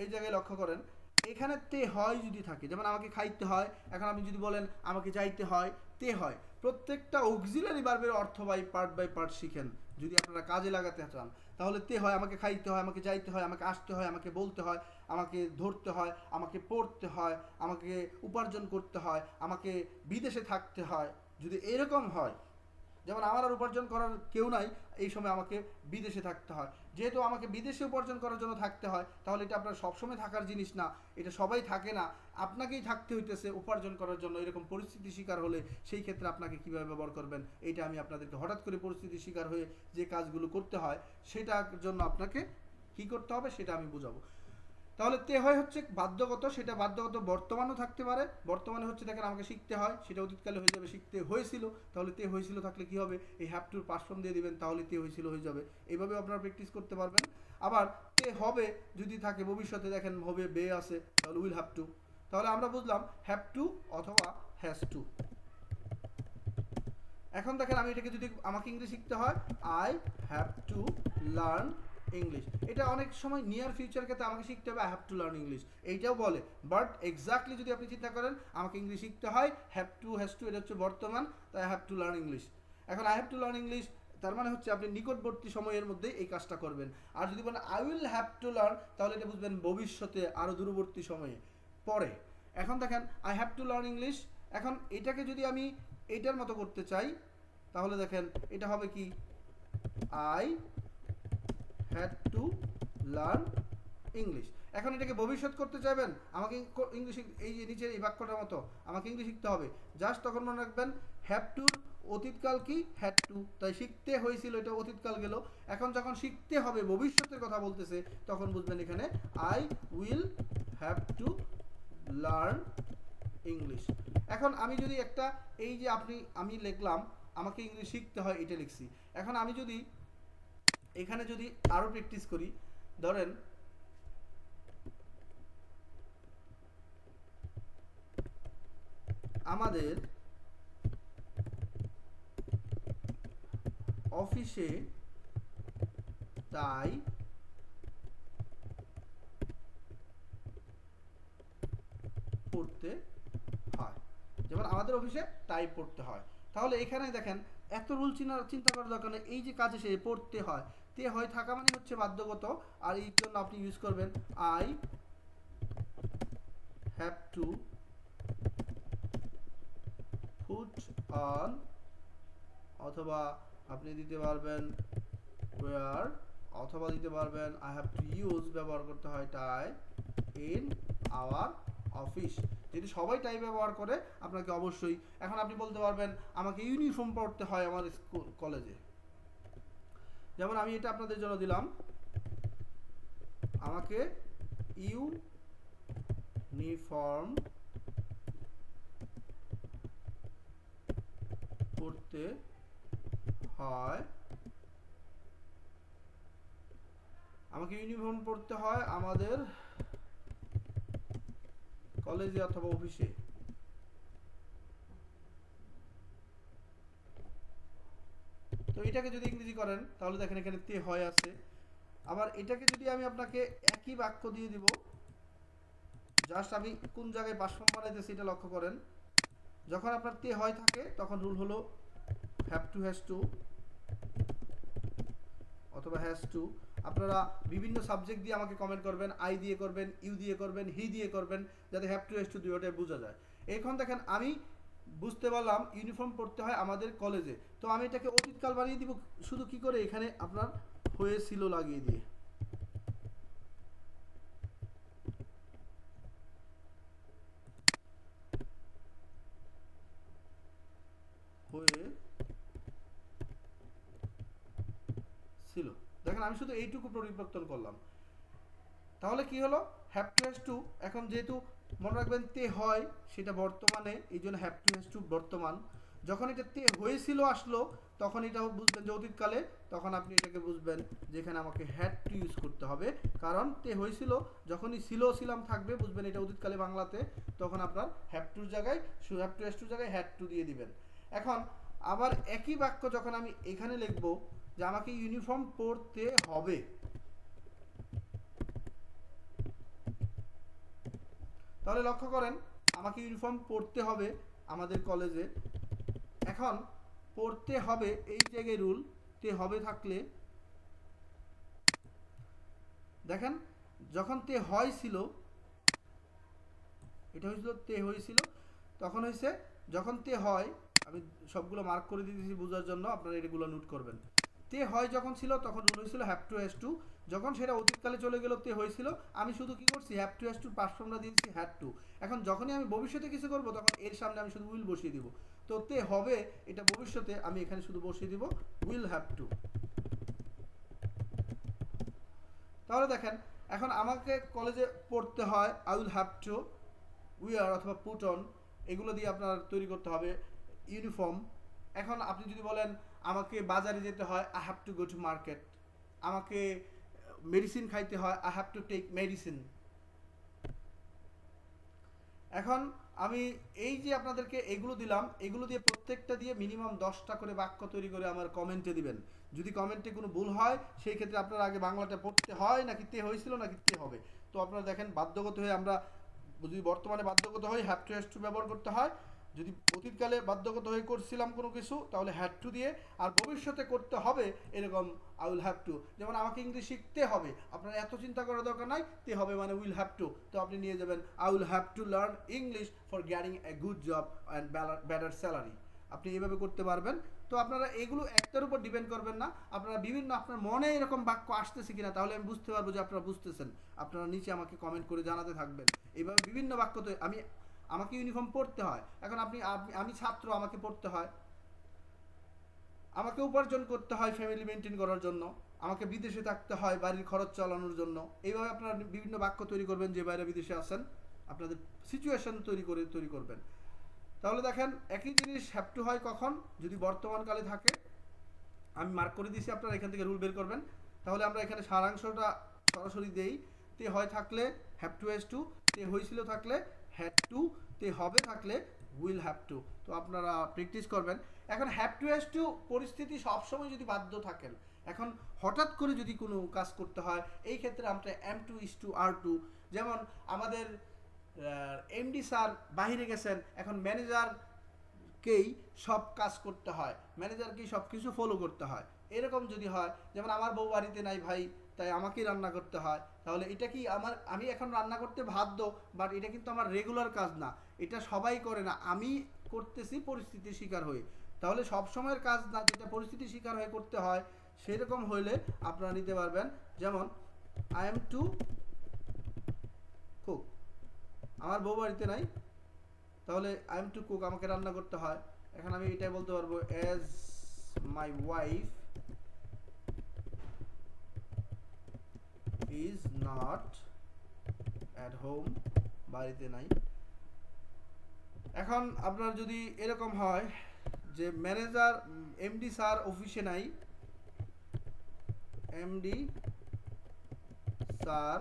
এই জায়গায় লক্ষ্য করেন, এখানে তে হয় যদি থাকে, যেমন আমাকে খাইতে হয়, এখন আপনি যদি বলেন আমাকে যাইতে হয়, তে হয়। প্রত্যেকটা অক্সিলারি ভার্বের অর্থ বাই পার্ট শিখেন যদি আপনারা কাজে লাগাতে চান, তাহলে তে হয়, আমাকে খাইতে হয়, আমাকে যাইতে হয়, আমাকে আসতে হয়, আমাকে বলতে হয়, আমাকে ধরতে হয়, আমাকে পড়তে হয়, আমাকে উপার্জন করতে হয়, আমাকে বিদেশে থাকতে হয়। যদি এরকম হয়, যেমন আমার আর উপার্জন করার কেউ নাই, এই সময় আমাকে বিদেশে থাকতে হয়। যেহেতু আমাকে বিদেশে উপার্জন করার জন্য থাকতে হয়, তাহলে এটা আপনার সবসময় থাকার জিনিস না, এটা সবাই থাকে না, আপনাকেই থাকতে হইতেছে উপার্জন করার জন্য। এরকম পরিস্থিতির শিকার হলে সেই ক্ষেত্রে আপনাকে কীভাবে ব্যবহার করবেন, এটা আমি আপনাদেরকে হঠাৎ করে পরিস্থিতির শিকার হয়ে যে কাজগুলো করতে হয়, সেটার জন্য আপনাকে কী করতে হবে সেটা আমি বুঝাবো। তাহলে তে হয় হচ্ছে বাধ্যগত, সেটা বাধ্যগত বর্তমানও থাকতে পারে। বর্তমানে হচ্ছে দেখেন আমাকে শিখতে হয়, সেটা অতীতকালে হয়ে যাবে শিখতে হয়েছিল। তাহলে তে হয়েছিল থাকলে কি হবে, এই হ্যাভ টুর পাস্ট ফর্ম দিয়ে দিবেন, তাহলে তে হয়েছিল হয়ে যাবে। এইভাবে আপনারা প্র্যাকটিস করতে পারবেন। আবার তে হবে যদি থাকে ভবিষ্যতে, দেখেন হবে বে আছে, তাহলে উইল হ্যাভ টু। তাহলে আমরা বুঝলাম হ্যাভ টু অথবা হ্যাজ টু। এখন দেখেন আমি এটাকে যদি আমাকে ইংলিশ শিখতে হয়, I have to learn English. এটা অনেক সময় নিয়ার ফিউচার ক্ষেত্রে আমাকে শিখতে হবে I have to learn English, এইটাও বলে। বাট এক্স্যাক্টলি যদি আপনি চিন্তা করেন আমাকে ইংলিশ শিখতে হয়, হ্যাভ টু হ্যাজ টু, এটা হচ্ছে বর্তমান, তাই I have to learn English. এখন I have to learn English তার মানে হচ্ছে আপনি নিকটবর্তী সময়ের মধ্যেই এই কাজটা করবেন। আর যদি বলেন I will have to learn, তাহলে এটা বুঝবেন ভবিষ্যতে, আরও দূরবর্তী সময়ে, পরে। এখন দেখেন I have to learn English, এখন এটাকে যদি আমি এইটার মতো করতে চাই, তাহলে দেখেন এটা হবে কি, I had to learn English. এখন এটাকে ভবিষ্যৎ করতে চাইবেন, আমাকে ইংলিশ, এই যে নিচের এই বাক্যটার মতো আমাকে ইংলিশ শিখতে হবে, জাস্ট তখন মনে রাখবেন হ্যাভ টুর অতীতকাল কি, হ্যাড টু, তাই শিখতে হয়েছিল, এটা অতীতকাল গেল। এখন যখন শিখতে হবে, ভবিষ্যতের কথা বলতেছে, তখন বুঝবেন এখানে I will have to learn English. এখন আমি যদি একটা, এই যে আমি লিখলাম আমাকে ইংলিশ শিখতে হয়, এটা লিখছি। এখন আমি যদি এখানে যদি আরো প্র্যাকটিস করি, ধরেন আমাদের অফিসে তাই পড়তে হয়, যেমন আমাদের অফিসে টাই পড়তে হয়। তাহলে এখানে দেখেন এত রুল চিন্তা করার দরকার নেই, এই যে কাজে সে পড়তে হয়, তে হয় থাকা মানে হচ্ছে বাধ্যগত, আর এই জন্য আপনি ইউজ করবেন I have to put on, অথবা আপনি দিতে পারবেন ওয়ার, অথবা দিতে পারবেন আই হ্যাভ টু ইউজ, ব্যবহার করতে হয় টাই ইন আওয়ার অফিস। যদি সবাই টাই ব্যবহার করে আপনাকে অবশ্যই, এখন আপনি বলতে পারবেন আমাকে ইউনিফর্ম পড়তে হয় আমার স্কুল কলেজে, যেমন আমি এটা আপনাদের জন্য দিলাম, আমাকে ইউনিফর্ম পড়তে হয়, আমাকে ইউনিফর্ম পড়তে হয় আমাদের কলেজে অথবা অফিসে। তো এটাকে যদি ইংরেজি করেন তাহলে দেখেন এখানে তে হয় আছে। আবার এটাকে যদি আমি আপনাকে একই বাক্য দিয়ে দিব, জাস্ট আমি কোন জায়গায় বাসফর্ম বানাইতেছি এটা লক্ষ্য করেন। যখন আপনার তে হয় থাকে তখন রুল হলো হ্যাভ টু, হ্যাজ টু অথবা হ্যাজ টু। আপনারা বিভিন্ন সাবজেক্ট দিয়ে আমাকে কমেন্ট করবেন, আই দিয়ে করবেন, ইউ দিয়ে করবেন, হি দিয়ে করবেন, যাতে হ্যাভ টু হ্যাজ টু দুইটাই বোঝা যায়। এখন দেখেন আমি বুঝতে পারলাম ইউনিফর্ম পড়তে হয় আমাদের কলেজে, তো আমি এটাকে অতীতকাল বানিয়ে দিব শুধু কি করে, এখানে আপনার হয়েছিল লাগিয়ে দিয়ে। ছিল, দেখেন আমি শুধু এইটুকু পরিবর্তন করলাম, তাহলে কি হলো হ্যাভ টু হ্যাজ টু। এখন যেহেতু মনে রাখবেন তে হয় সেটা বর্তমানে, এই জন্য হ্যাভ টু হ্যাজ টু বর্তমান। যখন এটা তে হয়েছিল আসলো তখন এটা বুঝবেন যে অতীতকালে, তখন আপনি এটাকে বুঝবেন যেখানে আমাকে হ্যাড টু ইউজ করতে হবে, কারণ তে হয়েছিল যখনই ছিল ছিলাম থাকবে বুঝবেন এটা অতীতকালে বাংলাতে, তখন আপনার হ্যাভ টুর জায়গায় হ্যাভ টু হ্যাজ টুর জায়গায় হ্যাড টু দিয়ে দিবেন। এখন আবার একই বাক্য যখন আমি এখানে লিখব যে আমাকে ইউনিফর্ম পরতে হবে, তাহলে লক্ষ্য করেন আমাকে ইউনিফর্ম পরতে হবে আমাদের কলেজে। এখন পড়তে হবে এই জায়গায় রুল তে হবে থাকলে দেখেন যখন তে হয়েছিল, এটা হয়েছিল তে হয়েছিল, তখন হয়েছে যখন তে হয়, আমি সবগুলো মার্ক করে দিতেছি বোঝার জন্য, আপনারা এগুলো নোট করবেন। তে হয় যখন ছিল তখন রুল হয়েছিল হ্যাভ টু হ্যাজ টু, যখন সেটা অতীতকালে চলে গেল তে হয়েছিল, আমি শুধু কি করছি have to has two past ফর্মটা দিয়েছি হ্যাড টু। এখন যখনই আমি ভবিষ্যতে কিছু করব তখন এর সামনে আমি শুধু উইল বসিয়ে দিব, তো তে হবে এটা ভবিষ্যতে, আমি এখানে শুধু বসিয়ে দিব উইল হ্যাভ টু। তাহলে দেখেন এখন আমাকে কলেজে পড়তে হয় I will have to wear অথবা পুট অন, এগুলো দিয়ে আপনার তৈরি করতে হবে ইউনিফর্ম। এখন আপনি যদি বলেন আমাকে বাজারে যেতে হয় I have to go to market, আমাকে মেডিসিন খাইতে হয় I have to take medicine. এখন আমি এই যে আপনাদেরকে এগুলো দিলাম, এগুলো দিয়ে প্রত্যেকটা দিয়ে মিনিমাম 10টা করে বাক্য তৈরি করে আমার কমেন্টে দিবেন। যদি কমেন্টে কোনো ভুল হয় সেই ক্ষেত্রে আপনারা আগে বাংলাটা পড়তে হয় নাকি তে হয়েছিল নাকি তে হবে, তো আপনারা দেখেন বাধ্যগত হয়ে আমরা যদি বর্তমানে বাধ্যগত হয়ে হ্যাভ টু হ্যাজ টু ব্যবহার করতে হয়, যদি অতীতকালে বাধ্যগত হয়ে করছিলাম কোনো কিছু তাহলে হ্যাড টু দিয়ে, আর ভবিষ্যতে করতে হবে এরকম আই উইল হ্যাভ টু। যেমন আমাকে ইংলিশ শিখতে হবে, আপনার এত চিন্তা করার দরকার নাই, তে হবে মানে উইল হ্যাভ টু, তো আপনি নিয়ে যাবেন I will have to learn English for getting a good job and better salary. আপনি এইভাবে করতে পারবেন। তো আপনারা এগুলো একটার উপর ডিপেন্ড করবেন না, আপনারা বিভিন্ন আপনার মনে এরকম বাক্য আসতেছে কিনা তাহলে আমি বুঝতে পারবো যে আপনারা বুঝতেছেন, আপনারা নিচে আমাকে কমেন্ট করে জানাতে থাকবেন। এইভাবে বিভিন্ন বাক্য তো আমাকে ইউনিফর্ম পড়তে হয়, এখন আমি ছাত্র, আমাকে পড়তে হয়, আমাকে উপার্জন করতে হয় ফ্যামিলি মেনটেন করার জন্য, আমাকে বিদেশে থাকতে হয় বাড়ির খরচ চালানোর জন্য। এইভাবে আপনারা বিভিন্ন বাক্য তৈরি করবেন, যে বাইরে বিদেশে আছেন আপনাদের সিচুয়েশন তৈরি করবেন। তাহলে দেখেন একই জিনিস হ্যাভ টু হয় কখন, যদি বর্তমানকালে থাকে। আমি মার্ক করে দিয়েছি, আপনারা এখান থেকে রুল বের করবেন। তাহলে আমরা এখানে সারাংশটা সরাসরি দেই, তে হয় থাকলে হ্যাভ টু হ্যাজ টু, তে হয়েছিল থাকলে হ্যাড টু, তে হবে থাকলে উইল হ্যাভ টু। তো আপনারা প্র্যাকটিস করবেন। এখন হ্যাভ টু হ্যাজ টু পরিস্থিতি সবসময় যদি বাধ্য থাকেন, এখন হঠাৎ করে যদি কোনো কাজ করতে হয়, এই ক্ষেত্রে আমরা am to is to are to, যেমন আমাদের এমডি স্যার বাহিরে গেছেন, এখন ম্যানেজারকেই সব কাজ করতে হয়, ম্যানেজারকেই সব কিছু ফলো করতে হয়, এরকম যদি হয়, যেমন আমার বউ বাড়িতে নাই ভাই, তাই আমাকেই রান্না করতে হয়, তাহলে এটা কি আমি এখন রান্না করতে বাধ্য, বাট এটা কিন্তু আমার রেগুলার কাজ না, এটা সবাই করে না, আমি করতেছি পরিস্থিতির শিকার হয়ে। তাহলে সব সময়ের কাজ না, যেটা পরিস্থিতির শিকার হয়ে করতে হয়, সেরকম হইলে আপনারা নিতে পারবেন। যেমন আই এম টু কুক, আমার বউ বাড়িতে নাই, তাহলে আই এম টু কুক, আমাকে রান্না করতে হয়। এখন আমি এটাই বলতে পারবো, as my wife is not at home, বাড়িতে নাই। এখন আপনার যদি এরকম হয় যে ম্যানেজার এমডি স্যার অফিসে নাই, MD sir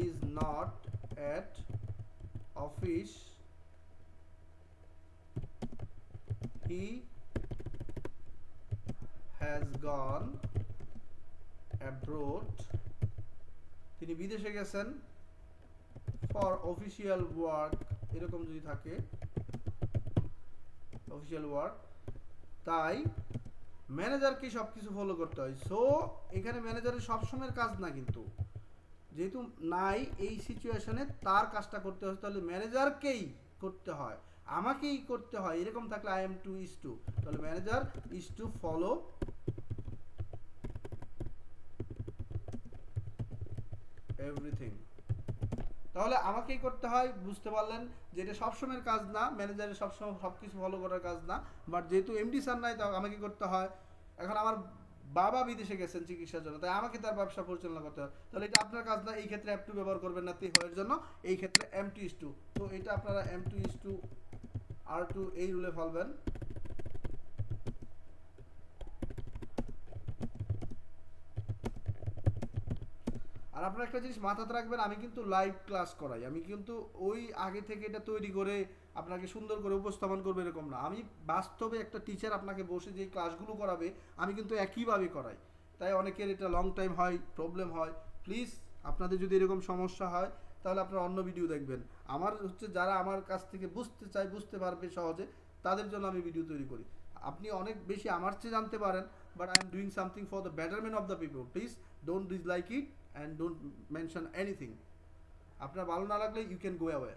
is not at office, he has gone abroad, তিনি বিদেশে গেছেন ফর অফিসিয়াল ওয়ার্ক, এরকম যদি থাকে অফিসিয়াল ওয়ার্ক, তাই ম্যানেজারকে সব কিছু ফলো করতে হয়। সো এখানে ম্যানেজারের সবসময়ের কাজ না, কিন্তু যেহেতু নাই এই সিচুয়েশনে তার কাজটা করতে হয়, তাহলে ম্যানেজারকেই করতে হয়, আমাকেই করতে হয়। এরকম থাকলে I am to is to, তাহলে manager is to follow everything, তাহলে আমাকেই করতে হয়। বুঝতে পারলেন যে এটা সবসময়ের কাজ না, ম্যানেজারের সবসময় সব কিছু ফলো করার কাজ না, বাট যেহেতু এমডি স্যার নাই, তাও আমাকে করতে হয়। এখন আমার বাবা বিদেশে গেছেন চিকিৎসার জন্য, তাই আমাকে তার ব্যবসা পরিচালনা করতে হয়, তাহলে এটা আপনার কাজ না, এই ক্ষেত্রে এম টু ব্যবহার করবেন না তে হওয়ার জন্য, এই ক্ষেত্রে এম টু ইজ টু। তো এটা আপনারা am to is to are to এই রুলে ফেলবেন। আর আপনারা একটা জিনিস মাথাতে রাখবেন, আমি কিন্তু লাইভ ক্লাস করাই, আমি কিন্তু ওই আগে থেকে এটা তৈরি করে আপনাকে সুন্দর করে উপস্থাপন করবো এরকম না, আমি বাস্তবে একটা টিচার আপনাকে বসে যে ক্লাসগুলো করাবে আমি কিন্তু একইভাবে করাই। তাই অনেকের এটা লং টাইম হয়, প্রবলেম হয়। প্লিজ আপনাদের যদি এরকম সমস্যা হয় তাহলে আপনারা অন্য ভিডিও দেখবেন। আমার হচ্ছে যারা আমার কাছ থেকে বুঝতে চায়, বুঝতে পারবে সহজে, তাদের জন্য আমি ভিডিও তৈরি করি। আপনি অনেক বেশি আমার চেয়ে জানতে পারেন, but I am doing something for the betterment of the people. Please don't dislike it and don't mention anything. আপনার ভালো না লাগলে ইউ ক্যান গো অ্যাওয়ে।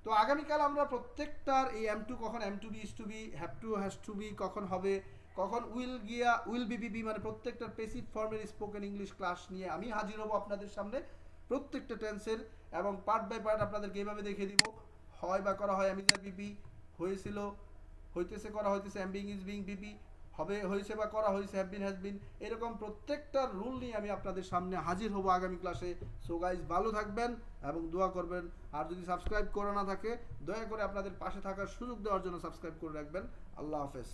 তো আগামীকাল আমরা প্রত্যেকটার এই এম টু কখন am to be is to be, have to has to be কখন হবে, কখন উইল বি মানে প্রত্যেকটার পেসিভ ফর্মের স্পোকেন ইংলিশ ক্লাস নিয়ে আমি হাজির হব আপনাদের সামনে, প্রত্যেকটা টেন্সের, এবং পার্ট বাই পার্ট আপনাদেরকে এইভাবে দেখিয়ে দিব। হয় বা করা হয় আমি যা বিপি, হয়েছিল হইতেছে করা হইতেছে, am being is being BP, হবে হয়েছে বা করা হয়েছে হ্যাভ বিন হ্যাজ বিন, এরকম প্রত্যেকটা রুল নিয়ে আমি আপনাদের সামনে হাজির হব আগামী ক্লাসে। সো গাইজ ভালো থাকবেন এবং দোয়া করবেন, আর যদি সাবস্ক্রাইব করা না থাকে দয়া করে আপনাদের পাশে থাকার সুযোগ দেওয়ার জন্য সাবস্ক্রাইব করে রাখবেন। আল্লাহ হাফেজ।